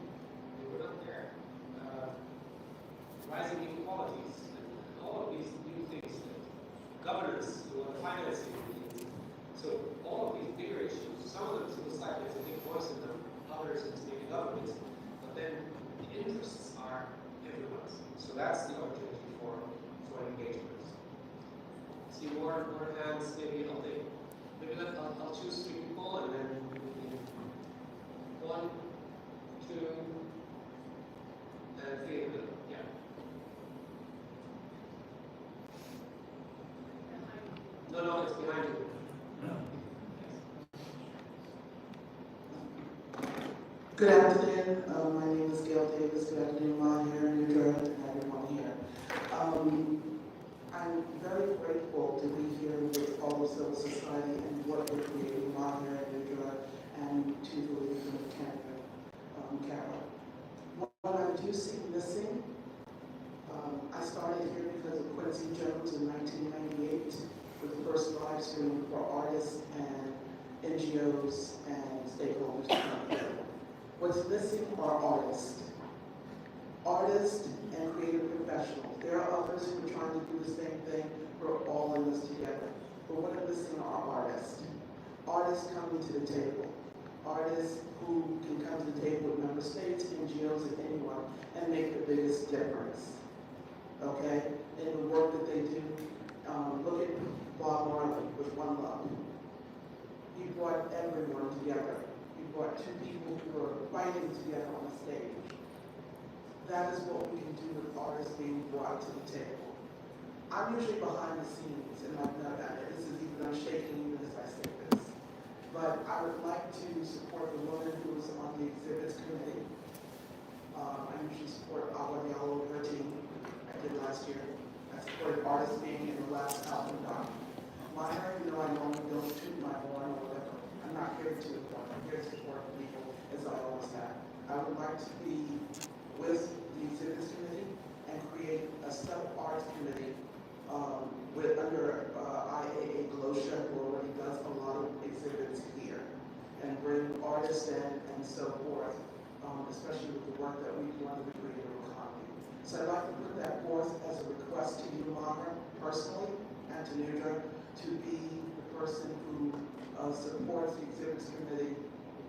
they were not there. Rising inequalities, and all of these new things, governance, financing, so all of these bigger issues, some of them civil society has a big voice in them, others in state governments, but then the interests are everyone's. So that's the opportunity for engagement. See more hands, maybe I'll choose 3 people and then 1, 2, and 3 in the middle. Yeah. No, it's behind you. Good afternoon. My name is Gail Davis. Good afternoon, Mahir and Nidra, and everyone here. I'm very grateful to be here with all of Civil Society and what we're creating, Mahir and Nidra, and to the lead from Canada, Carol. What I do see missing, I started here because of Quincy Jones in 1998 with the first live stream for artists and NGOs and stakeholders to come here. What's missing are artists and creative professionals. There are others who are trying to do the same thing. We're all in this together. But what are missing are artists. Artists coming to the table. Artists who can come to the table with member states, NGOs, and anyone and make the biggest difference. Okay? In the work that they do. Look at Bob Marley with One Love. He brought everyone together. He brought 2 people who were fighting together on the stage. That is what we can do with artists being brought to the table. I'm usually behind the scenes, and I've done that. I'm shaking even as I say this. But I would like to support the woman who is on the exhibits committee. I usually support Awa Diallo and her team. I did last year. I supported artists being in the last album doc. Minor, I normally don't toot my horn or whatever. I'm not here to support. I'm here to support people as I always have. I would like to be with the exhibits committee and create a sub-arts committee under IAA Glosha, who already does a lot of exhibits here, and bring artists in and so forth, especially with the work that we do under the creative economy. So I'd like to put that forth as a request to you, Maher, personally, and to Nidra, to be the person who supports the exhibits committee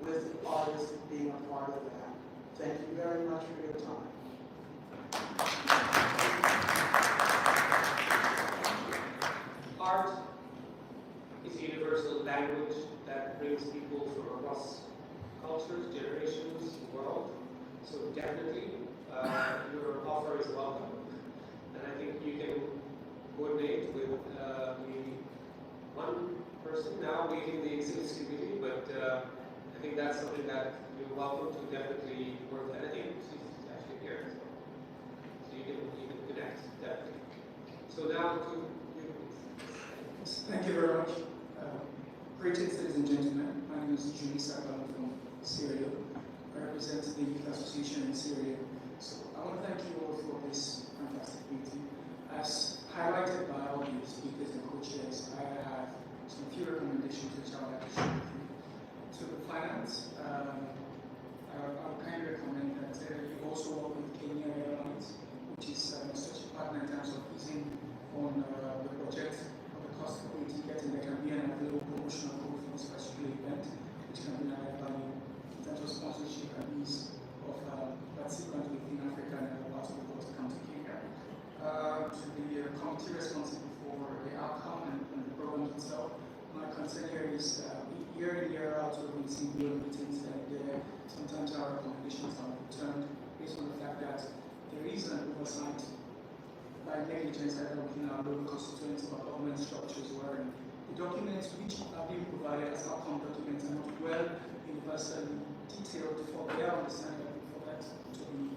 with artists being a part of that. Thank you very much for your time. Art is a universal language that brings people from across cultures, generations, world. So definitely, your offer is welcome. And I think you can coordinate with the one person now leading the exhibits committee, but I think that's something that you're welcome to definitely work on. I think she's actually here, so you can connect, definitely. So now to you. Thank you very much. Greetings, ladies and gentlemen. My name is Julie Sakala from Syria. I represent the Youth Association in Syria. So I want to thank you all for this fantastic meeting. As highlighted by all the speakers and co-chairs, I have some few recommendations which I would like to share with you. To the finance, I would kindly recommend that you also work with Kenya Airlines, which is such a partner in terms of easing on the project of the cost of the ticket, and there can be an available promotional code for this particular event, which can be added value in terms of sponsorship and ease of participants within Africa and other parts of the world to come to Kenya. To the committee responsible for the outcome and the program itself, my concern here is year in, year out, we've been seeing board meetings and is an oversight by negligence either within our local constituents or government structures where the documents which are being provided as outcome documents are not well universally detailed for their understanding for that to be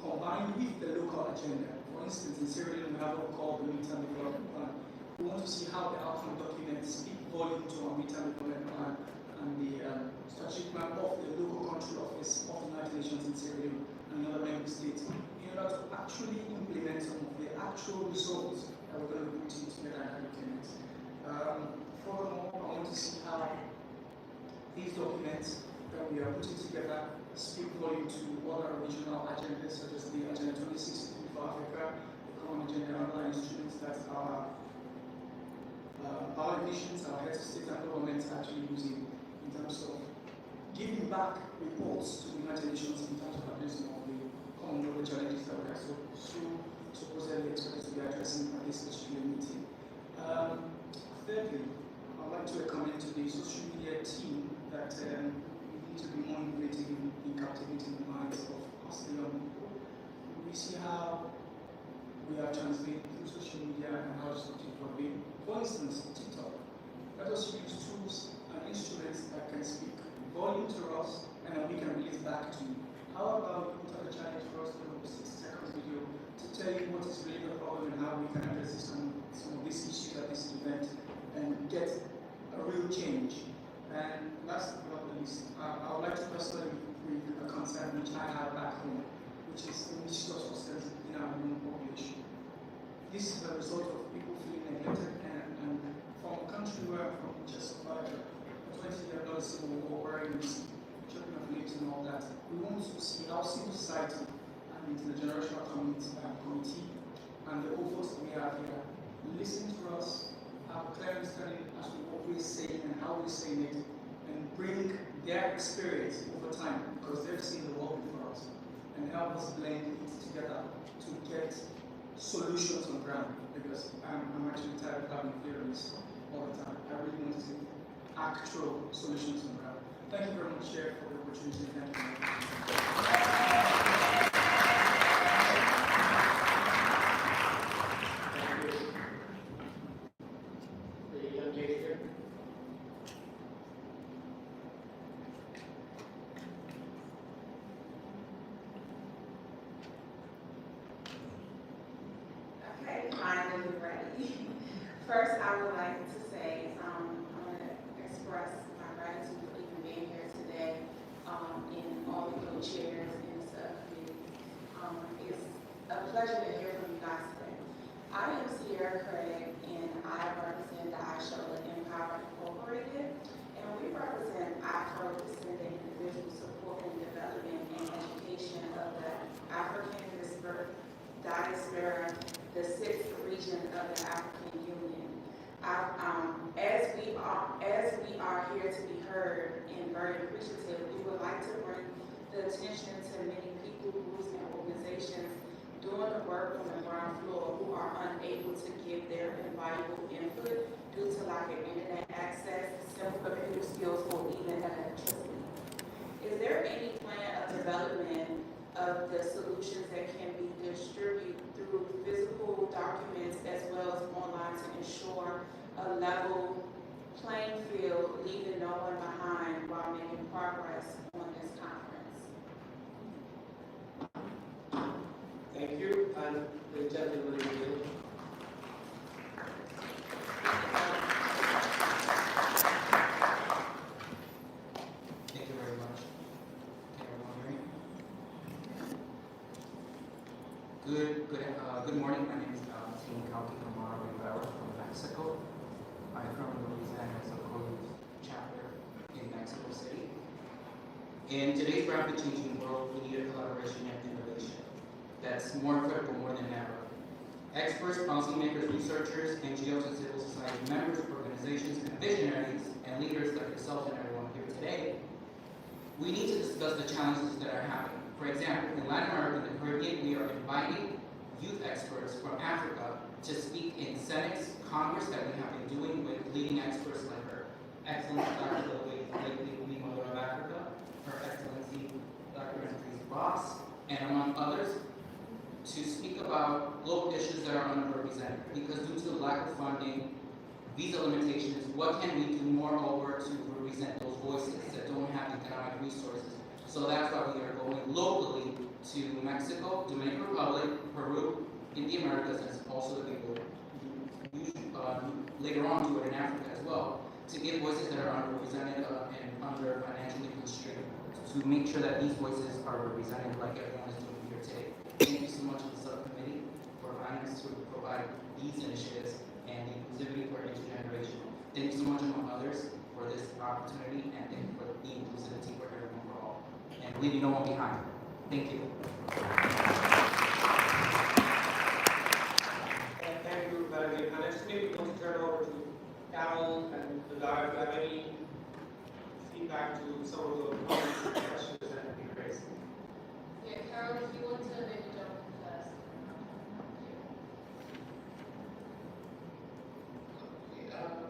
combined with the local agenda. For instance, in Sierra Leone, we have what we call the midterm development plan. We want to see how the outcome documents speak volume to our midterm development plan and the strategic plan of the local country office of the United Nations in Sierra Leone and other member states in order to actually implement some of the actual results that we're going to be putting together in that document. Furthermore, I want to see how these documents that we are putting together speak volume to other regional agendas such as the Agenda 2060 for Africa, the Common Agenda, and other instruments that our nations, our heads of state and governments are actually using in terms of giving back reports to the United Nations in terms of addressing all the common global challenges that we are supposedly expected to be addressing at this particular meeting. Thirdly, I'd like to recommend to the social media team that we need to be more innovative in captivating the minds of us, the young people. We see how we are translating through social media and how it's looking for me. For instance, TikTok. Let us use tools and instruments that can speak volume to us and then we can release back to you. How about we put out a challenge for us to do a 6-second video to tell you what is really the problem and how we can address some of these issues at this event and get a real change. And last but not least, I would like to personally bring a concern which I have back home, which is the issue of substance in our young population. This is a result of people feeling neglected and from a country where I'm from, which has survived a 20-year civil war, where you see children of lives and all that. We want to see how civil society and the intergenerational committee and the whole folks that we have here listen to us, have a clear understanding as to what we're saying and how we're saying it, and bring their experience over time, because they've seen the world before us, and help us blend it together to get solutions on ground, because I'm actually tired of having theories all the time. I really want to see actual solutions on ground. Thank you very much, Chair, for the opportunity. Thank you. First, I would like to say, I want to express my gratitude for even being here today, and all the co-chairs in the subcommittee. It's a pleasure to hear from you guys today. I am Sierra Craig, and I represent the iShow Empower Incorporated, and we represent Afro-descendant individuals supporting development and education of the African diaspora, the 6th region of the African Union. As we are here to be heard and very appreciative, we would like to bring the attention to many people, groups, and organizations doing the work on the ground floor who are unable to give their invaluable input due to lack of internet access, simple computer skills, or even electricity. Is there any plan of development of the solutions that can be distributed through physical documents as well as online to ensure a level playing field, leaving no one behind while making progress on this conference? Thank you, and the gentleman in the middle. Thank you very much. Can everyone hear me? Good morning. My name is Tim Kauki Rivera from Mexico. I'm from Louisiana as a chapter in Mexico City. In today's rapidly changing world, we need a collaboration and innovation that's more critical more than ever. Experts, policymakers, researchers, NGOs, and civil society members, organizations, and visionaries, and leaders like yourself and everyone here today, we need to discuss the challenges that are happening. For example, in Latin America and the Caribbean, we are inviting youth experts from Africa to speak in Senates, Congress, that we have been doing with leading experts like Her Excellency Dr. Lily Mother of Africa, Her Excellency Dr. Andrews Boss, and among others, to speak about local issues that are underrepresented. Because due to the lack of funding, visa limitations, what can we do moreover to represent those voices that don't have economic resources? So that's why we are going locally to Mexico, Dominican Republic, Peru, in the Americas, and also we will later on do it in Africa as well, to give voices that are underrepresented and under financially constrained, to make sure that these voices are represented like everyone is doing here today. Thank you so much to the subcommittee for allowing us to provide these initiatives and the inclusivity for intergenerational. Thank you so much, among others, for this opportunity, and thank you for the inclusivity for everyone for all. And leaving no one behind. Thank you. Thank you, Valerie. And I just maybe want to turn it over to Carol and the Ladar. If you have any feedback to some of the comments and questions that have been raised. Yeah, Carol, if you want to maybe jump in first.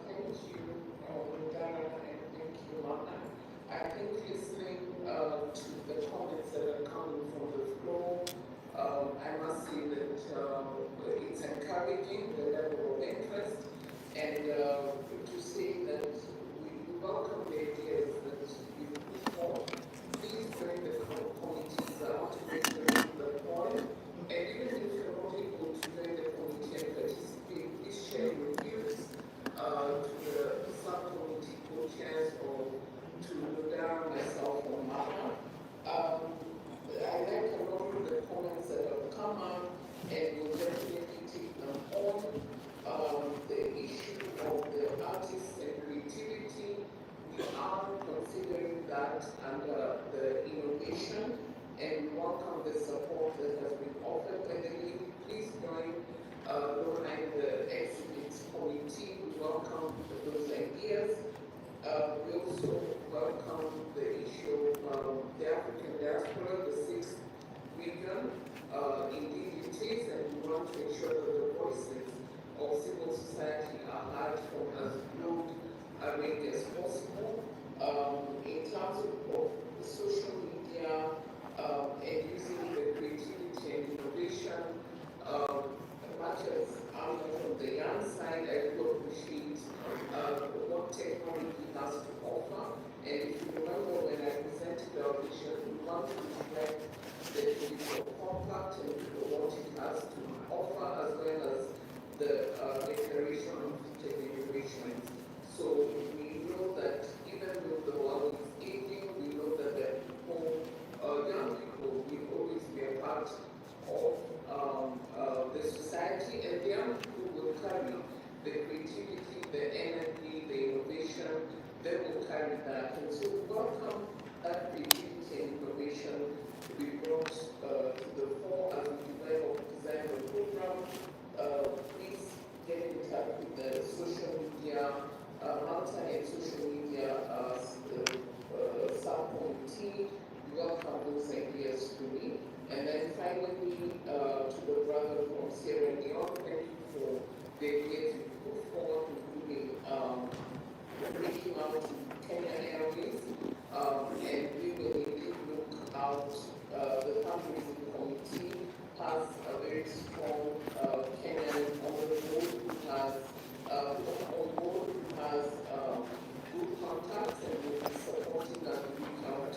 Thank you, Dana, and thank you, Lana. I think listening to the comments that are coming from the floor, I must say that it's encouraging, the level of interest, and to say that we welcome the ideas that you put forward. Please join the committees. I want to make the point, and even if you're not able to join the committee and participate, please share your views to the subcommittee co-chairs or to Dara, myself, or Mama. I like a lot of the comments that have come up, and we'll definitely take them on. The issue of the artists and creativity, we are considering that under the innovation, and we welcome the support that has been offered by the league. Please join the exhibits committee. We welcome those ideas. We also welcome the issue of the African diaspora, the sixth region. Indeed it is, and we want to ensure that the voices of civil society are heard from as broad a range as possible. In terms of social media and using the creativity and innovation, much as I'm from the young side, I do appreciate what technology has to offer. And if you remember when I presented our vision, we want to reflect the digital compact and what it has to offer, as well as the declaration of future generations. So we know that even though the world is aging, we know that the people, young people, will always be a part of the society, and the young people will carry the creativity, the energy, the innovation, they will carry that. And so we welcome that creativity and innovation to be brought to the fore as we design the program. Please get in touch with the social media, Malta and social media subcommittee. We welcome those ideas to me. And then finally, to the brother from Sierra Leone, thank you for the ideas you put forward, including reaching out to Kenya Airways, and we will indeed look out. The fundraising committee has a very strong Kenyan on the board who has good contacts and will be supporting us to reach out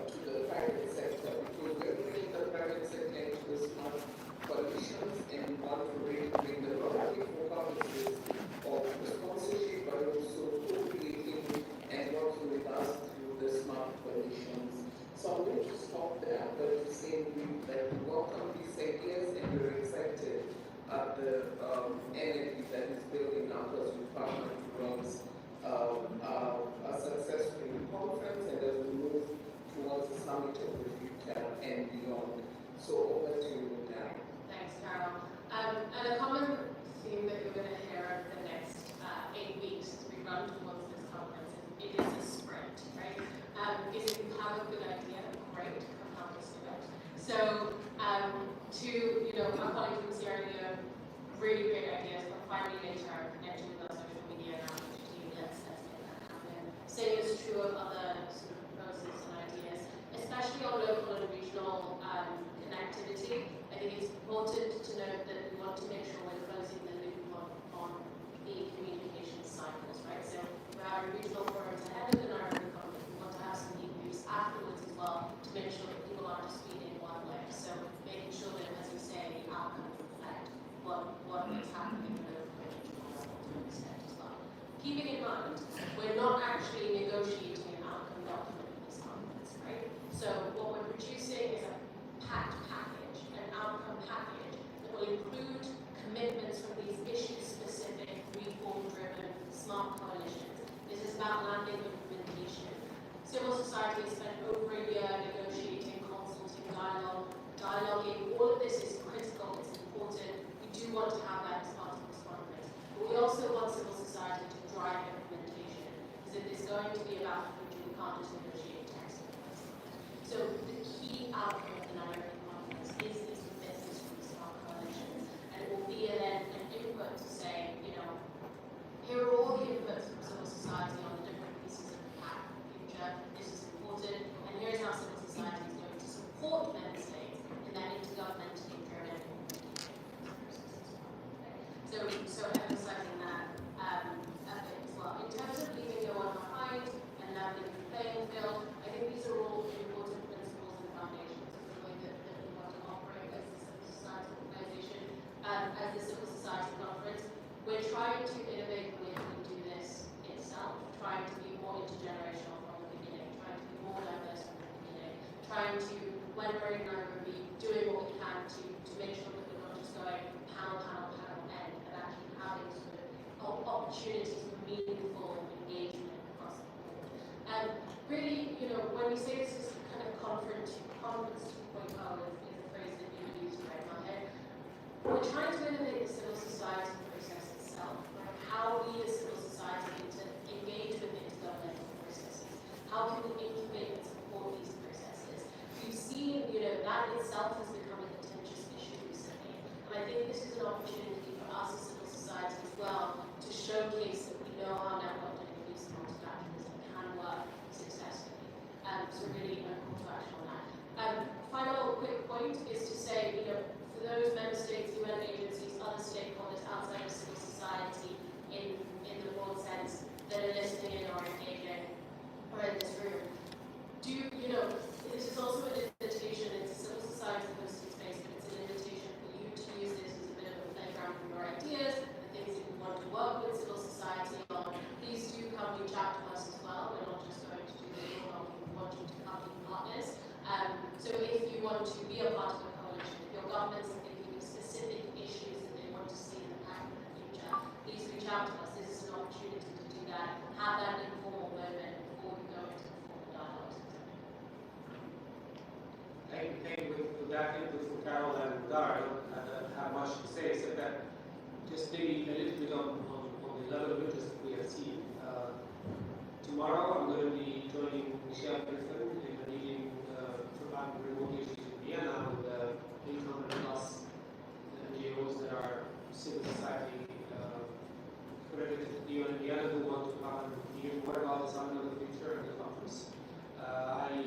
to the private sector, because we're bringing the private sector into the smart coalitions, and we want to really bring the lottery for purposes of the sponsorship, but also co-creating and working with us through the smart coalitions. So I'm going to stop there, but to say that we welcome these ideas and we're excited at the energy that is building up as we partner towards a successful conference and as we move towards the summit of the future and beyond. So over to you, Dan. Thanks, Carol. And a common theme that you're going to hear over the next 8 weeks as we run towards this conference is it is a sprint, right? Is if you have a good idea, great, come help us do it. So our colleagues from Sierra Leone, really great ideas, but finally later connecting with our social media and our team, let's make that happen. Same is true of other sort of proposals and ideas, especially on local and regional important to note that we want to make sure we're closing the loop on the communication cycles, right? So we're having regional forums ahead of the Nairobi conference. We want to have some debriefs afterwards as well to make sure that people aren't just feeding one way. So making sure that, as you say, the outcomes reflect what is happening at a regional level to an extent as well. Keeping in mind, we're not actually negotiating an outcome document at this conference, right? So what we're producing is a packed package, an outcome package that will include commitments from these issue-specific, reform-driven, smart coalitions. This is about landing implementation. Civil society has spent over a year negotiating, consulting, dialoguing. All of this is critical, it's important. We do want to have that as part of this conference. But we also want civil society to drive implementation. Because if it's going to be about the future, we can't just negotiate text. So the key outcome of the Nairobi conference is these commitments from the smart coalitions. And it will be then an input to say, you know, here are all the inputs from civil society on the different pieces of the path for the future. This is important. And here's how civil society is going to support member states in that intergovernmentally driven process. So emphasizing that a bit as well. In terms of leaving no one behind and leveling the playing field, I think these are all important principles and foundations of the way that we want to operate as the civil society organization, as the Civil Society Conference. We're trying to innovate the way that we do this itself, trying to be more intergenerational from the beginning, trying to be more diverse from the beginning, trying to, when we're in Nairobi, doing what we can to make sure that we're not just going panel, end, and actually having sort of opportunities for meaningful engagement across the board. And really, you know, when we say this is kind of conference 2.0 is the phrase that you used right now, we're trying to innovate the civil society process itself, right? How we as civil society need to engage with intergovernmental processes. How can we incubate and support these processes? We've seen, you know, that itself has become a contentious issue recently. And I think this is an opportunity for us as civil society as well to showcase that we know how networked and inclusive multilateralism can work successfully. So really a call to action on that. Final quick point is to say, you know, for those member states, UN agencies, other stakeholders outside of civil society in the broad sense that are listening in or engaging or in this room, you know, this is also an invitation. It's a civil society hosted space, but it's an invitation for you to use this as a bit of a playground for your ideas, the things that you want to work with civil society on. Please do come reach out to us as well. We're not just going to do the talking, we want you to come be partners. So if you want to be a part of a coalition, if your governments are thinking of specific issues that they want to see in the path of the future, please reach out to us. This is an opportunity to do that. Have that informal moment before we go into the formal dialogues. Thank you for that input from Carol and Dar. I don't have much to say except that just maybe a little bit on the level of interest that we have seen. Tomorrow I'm going to be joining Michelle Griffin in a meeting about remote issues in Vienna with 800 plus NGOs that are civil society accredited to the UN in Vienna who want to come and hear more about the Summit of the Future and the conference. I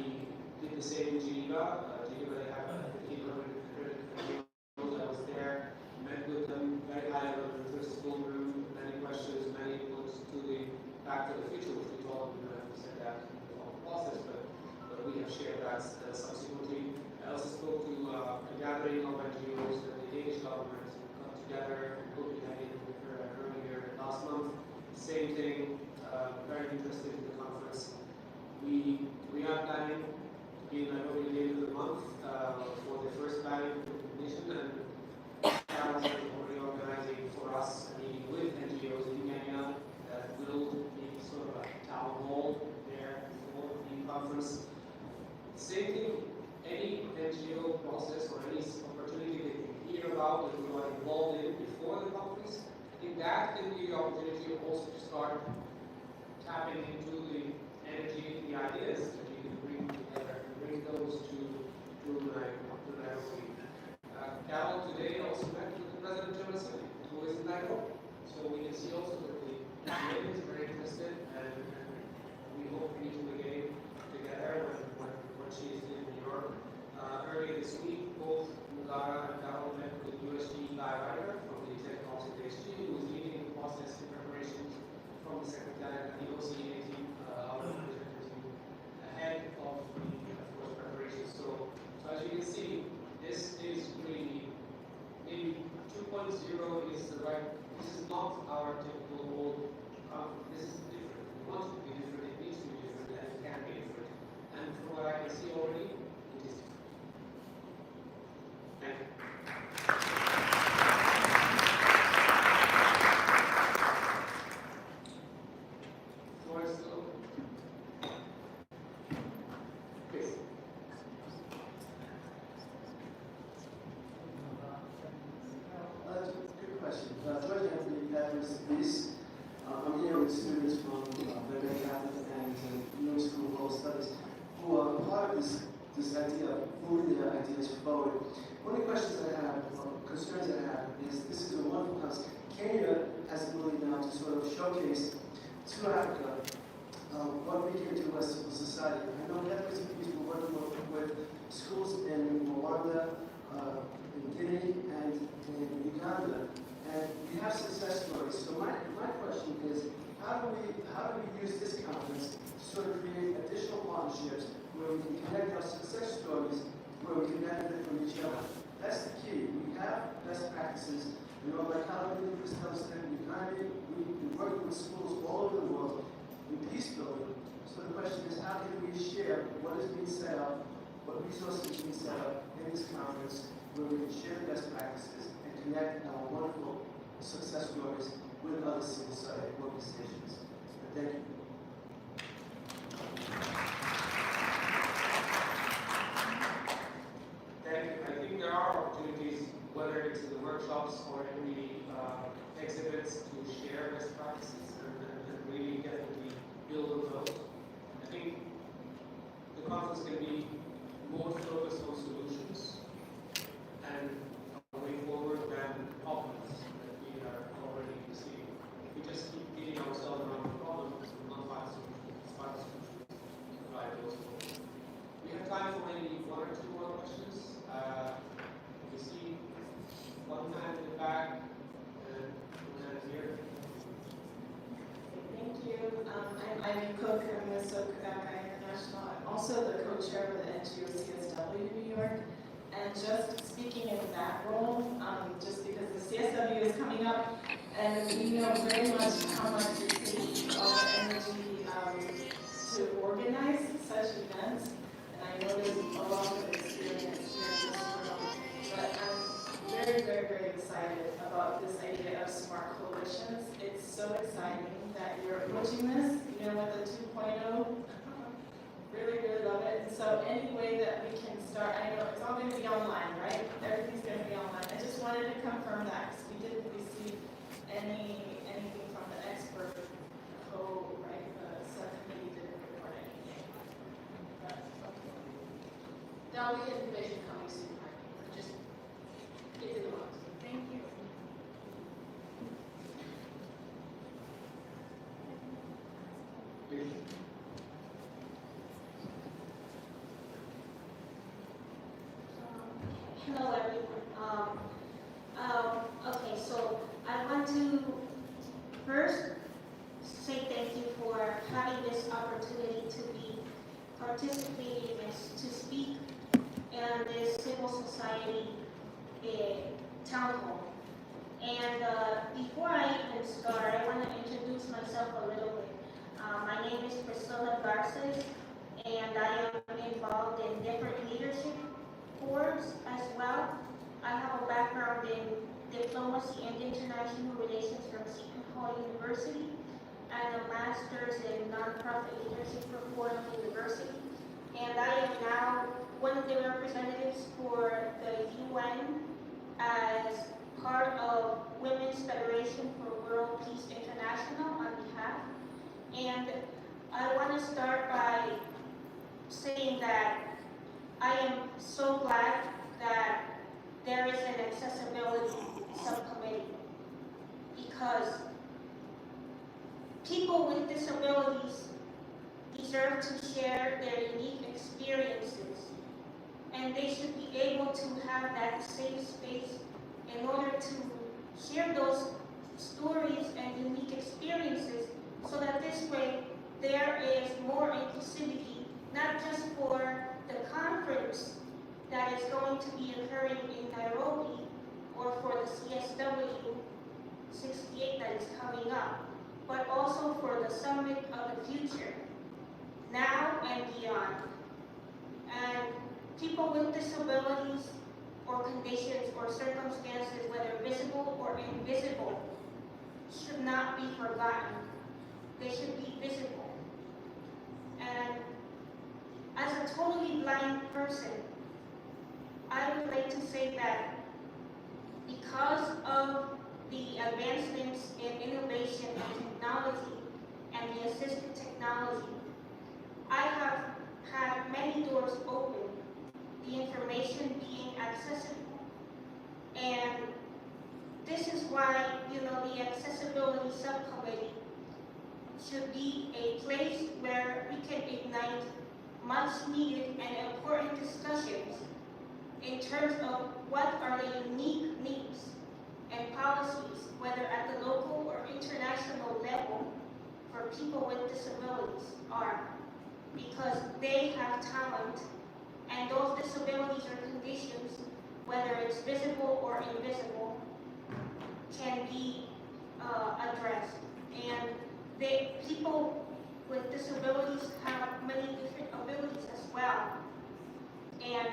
did the same in Geneva. They have 800 accredited NGOs. I was there, met with them, very high level interest, full room, many questions, many inputs to the Back to the Future, which we told them we said that in the whole process, but we have shared that subsequently. I also spoke to a gathering of NGOs that the Danish government got together in Copenhagen earlier last month. Same thing, very interested in the conference. We are planning to be in Nairobi at the end of the month for the first planning recognition, and Carol is already organizing for us a meeting with NGOs in Kenya that will be sort of a town hall there before the conference. Same thing, any NGO process or any opportunity that you hear about that you are involved in before the conference, I think that can be the opportunity also to start tapping into the energy, the ideas that you can bring together and bring those to Nairobi. Carol today also met with the President General Assembly, who is in Nairobi. So we can see also that the UN is very interested, and we hope we need to again together when she is in New York. Earlier this week, both Mugara and Carol met with Eli Ryder from the Technology PhD, who is leading the process in preparation from the Secretariat and the OCA team, our representative team, ahead of the first preparation. So as you can see, this is really maybe 2.0 is the right. This is not our typical old. This is different. We want it to be different. It needs to be different, and it can be different. And from what I can see already, it is different. Thank you. Floor is still open. Please. Good question. George Anthony, Patrice, Greece. I'm here with students from Berkeley Catholic and New School of World Studies who are part of this idea of moving their ideas forward. One of the questions I have, or concerns I have, is this is a wonderful concept. Kenya has the ability now to sort of showcase to Africa what we can do as civil society. I know Catholics and Greece were working with schools in Rwanda, in Guinea, and in Uganda, and we have success stories. So my question is, how do we use this conference to sort of create additional partnerships where we can connect our success stories, where we can benefit from each other? That's the key. We have best practices. You know, like how we do this stuff in Uganda, we work with schools all over the world in peace building. So the question is, how can we share what is being set up, what resources are being set up in this conference, where we can share best practices and connect our wonderful success stories with other civil society organizations. Thank you. Thank you. I think there are opportunities, whether it's in the workshops or in the exhibits, to share best practices and really definitely build on those. I think the conference can be more focused on solutions and a way forward than problems that we are already seeing. If we just keep beating ourselves around the problems, we will not find solutions. Find solutions to provide those forward. We have time for maybe one or two more questions. We see one hand in the back and one hand here. Thank you. I'm Ivy Cook. I'm with Sokagaka International. I'm also the co-chair of the NGO CSW New York. And just speaking in that role, just because the CSW is coming up, and we know very much how much it takes all the energy to organize such events. And I know there's a lot of experience here in this room, but I'm very, very, very excited about this idea of smart coalitions. It's so exciting that you're approaching this, with the 2.0. Really, really love it. And so any way that we can start, I know it's all going to be online, right? Everything's going to be online. I just wanted to confirm that because we didn't receive anything from the expert code, right? The subcommittee didn't report anything. But, okay. There'll be information coming soon, right? Just get in the box. Thank you. Please. Hello, everyone. Okay, so I want to first say thank you for having this opportunity to be participating and to speak in this civil society town hall. And before I even start, I want to introduce myself a little bit. My name is Priscilla Garces, and I am involved in different leadership forums as well. I have a background in diplomacy and international relations from Seton Hall University and a master's in nonprofit leadership from Fordham University. And I am now one of the representatives for the UN as part of Women's Federation for World Peace International on behalf. And I want to start by saying that I am so glad that there is an accessibility subcommittee because people with disabilities deserve to share their unique experiences, and they should be able to have that safe space in order to share those stories and unique experiences so that this way there is more inclusivity, not just for the conference that is going to be occurring in Nairobi or for the CSW 68 that is coming up, but also for the Summit of the Future, now and beyond. And people with disabilities or conditions or circumstances, whether visible or invisible, should not be forgotten. They should be visible. And as a totally blind person, I would like to say that because of the advancements in innovation and technology and the assistive technology, I have had many doors open, the information being accessible. And this is why, the accessibility subcommittee should be a place where we can ignite much needed and important discussions in terms of what are the unique needs and policies, whether at the local or international level, for people with disabilities are, because they have talent, and those disabilities or conditions, whether it's visible or invisible, can be addressed. And people with disabilities have many different abilities as well, and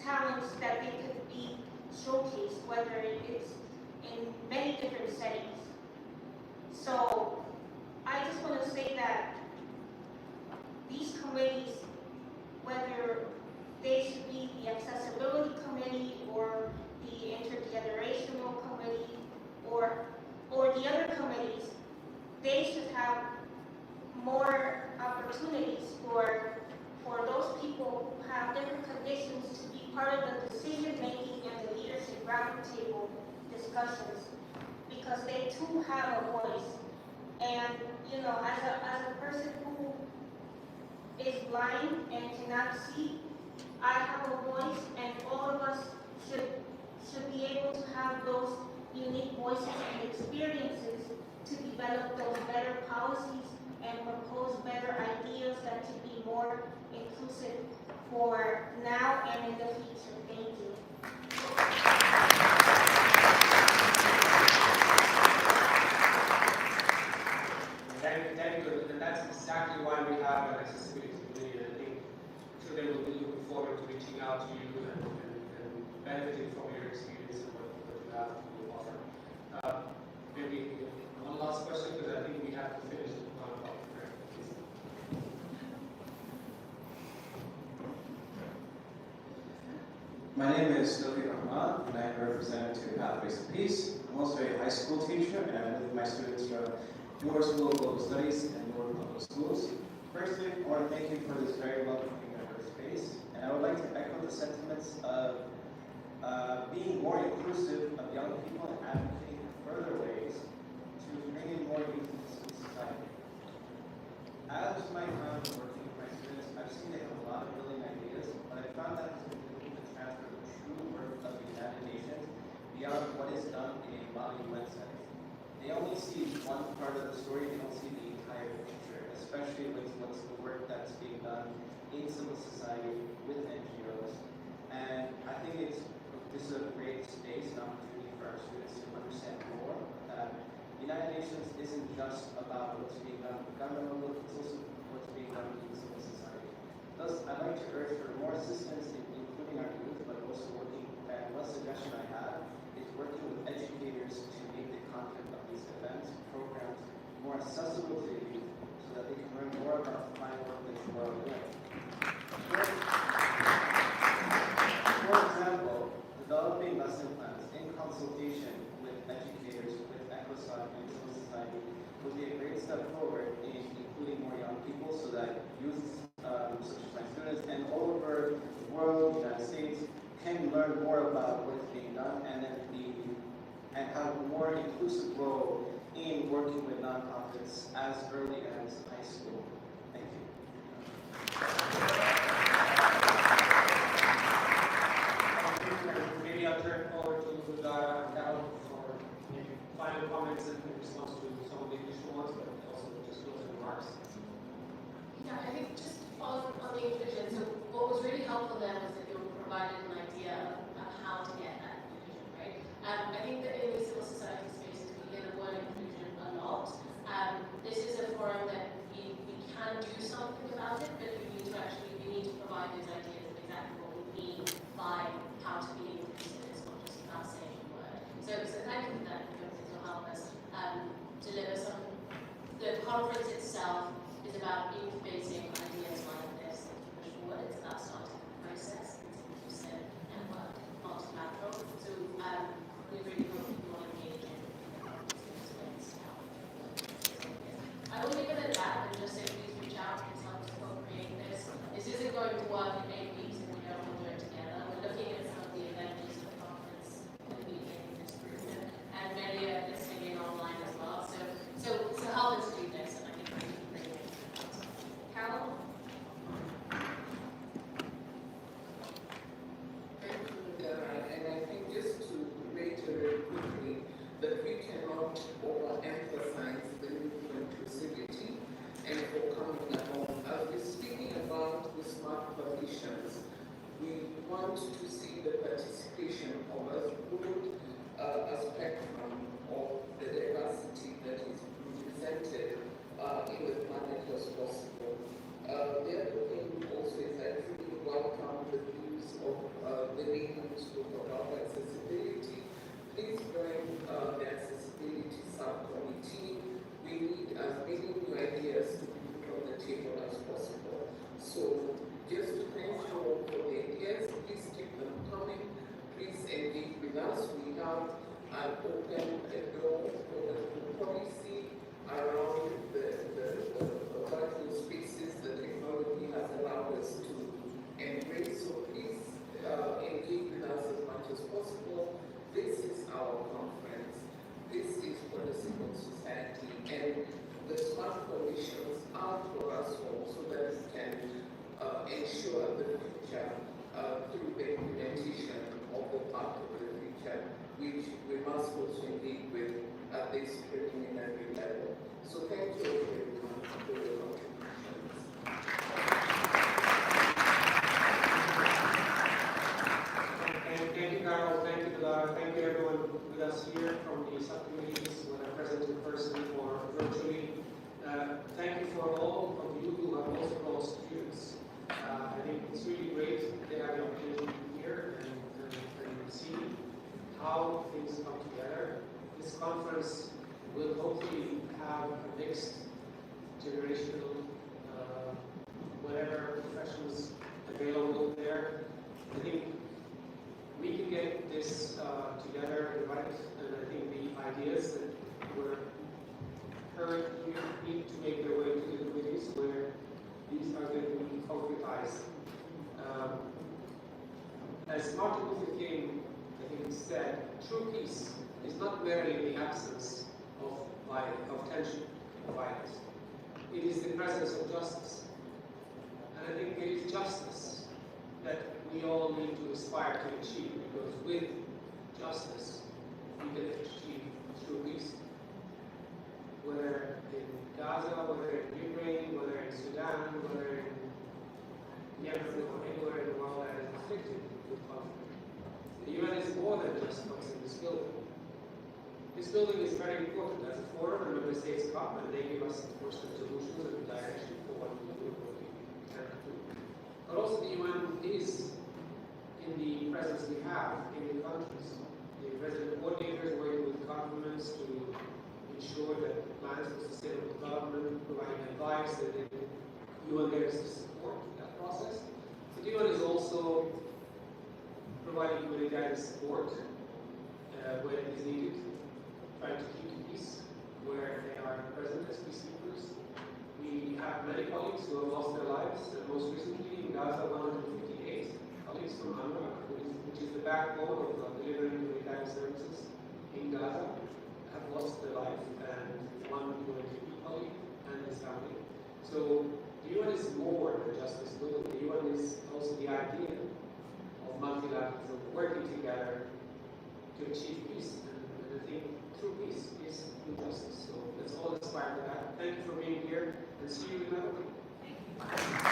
talents that they could be showcased, whether it's in many different settings. So I just want to say that these committees, whether they should be the accessibility committee or the intergenerational committee or the other committees, they should have more opportunities for those people who have different conditions to be part of the decision making and the leadership roundtable discussions, because they too have a voice. And as a person who is blind and cannot see, I have a voice, and all of us should be able to have those unique voices and experiences to develop those better policies and propose better ideas that should be more inclusive for now and in the future. Thank you. Very good. And that's exactly why we have an accessibility committee. And I think they will be looking forward to reaching out to you and benefiting from your experience and what you have to offer. Maybe one last question, because I think we have to finish at 1 o'clock. Please. My name is Tawfiq Rahman, and I represent to Pathways to Peace. I'm also a high school teacher, and I'm with my students from Newark School of Global Studies and Newark Public Schools. Firstly, I want to thank you for this very welcoming and diverse space, and I would like to echo the sentiments of being more inclusive of young people and advocating for further ways to bring in more youth into society. As my time working with my students, I've seen they have a lot of brilliant ideas, but I found that it's been difficult to transfer the true work of the United Nations beyond what is done in a model-led setting. They only see one part of the story, they don't see the entire picture, especially with what's the work that's being done in civil society with NGOs. And I think this is a great space and opportunity for our students to understand more that the United Nations isn't just about what's being done with government, but it's also what's being done in civil society. Thus, I'd like to urge for more assistance in including our youth, but also working, and one suggestion I have is working with educators to make the content of these events, programs, more accessible to the youth so that they can learn more about the fine work that you are doing. For example, developing lesson plans in consultation with educators, with ECOSOC and civil society would be a great step forward in including more young people so that youth such as my students and all over the world, the United States, can learn more about what is being done and then have a more inclusive role in working with nonprofits as early as high school. Thank you. Maybe I'll turn over to Dara. conference itself is about incubating ideas like this and push forward. It's about starting a process, as you said, and work multilateral. So we really hope you want to engage in I will leave it at that and just say please reach out and help to co-create this. This isn't going to work in 8 weeks and we don't want to do it together. We're looking at some of the advantages of the conference that we get in this group and many are listening in online as well. So help us do this and I think we can bring it. Carol? Thank you, Dara. And I think just to reiterate quickly that we cannot overemphasize the need for inclusivity and for coming along. As we're speaking about the smart coalitions, we want to see the participation of as good a spectrum of the diversity that is represented in the planet as possible. The other thing also is I really welcome the views of the need to talk about accessibility. Please join the accessibility subcommittee. We need as many new ideas to be put on the table as possible. So just to thank you all for the ideas, please keep them coming. Please engage with us. We have an open door for the policy around the virtual spaces the technology has allowed us to embrace. So please engage with us as much as possible. This is our conference. This is for the civil society, and the smart coalitions are for us all so that we can ensure the future through the implementation of the part of the future, which we must also engage with at this preliminary level. So thank you everyone for your contributions. Thank you, Carol. Thank you, Dara. Thank you, everyone with us here from the subcommittees, whether present in person or virtually. Thank you for all of you who have also called students. I think it's really great to have the opportunity to be here and see how things come together. This conference will hopefully have a mixed generational, whatever professions available there. I think we can get this together and right, and I think the ideas that were heard here need to make their way to the committees where these are going to be concretized. As Martin Luther King, I think, said, true peace is not merely the absence of tension or violence. It is the presence of justice. And I think it is justice that we all need to aspire to achieve, because with justice we can achieve true peace. Whether in Gaza, whether in Ukraine, whether in Sudan, whether in Yemen or anywhere in the world that is afflicted with conflict. The UN is more than just what's in this building. This building is very important as a forum, and member states come and they give us, of course, the solutions and the direction for what we do and what we can do. But also the UN is in the presence we have in the countries. The resident coordinators working with governments to ensure that plans for sustainable development, providing advice, that the UN there is to support that process. The UN is also providing humanitarian support where it is needed, trying to keep peace where they are present as peacekeepers. We have many colleagues who have lost their lives, and most recently in Gaza, 158 colleagues from UNRWA, which is the backbone of delivering humanitarian services in Gaza, have lost their life, and one UNDP colleague and his family. So the UN is more than just this building. The UN is also the idea of multilateralism, working together to achieve peace. And I think true peace is true justice. So let's all aspire to that. Thank you for being here, and see you in another week.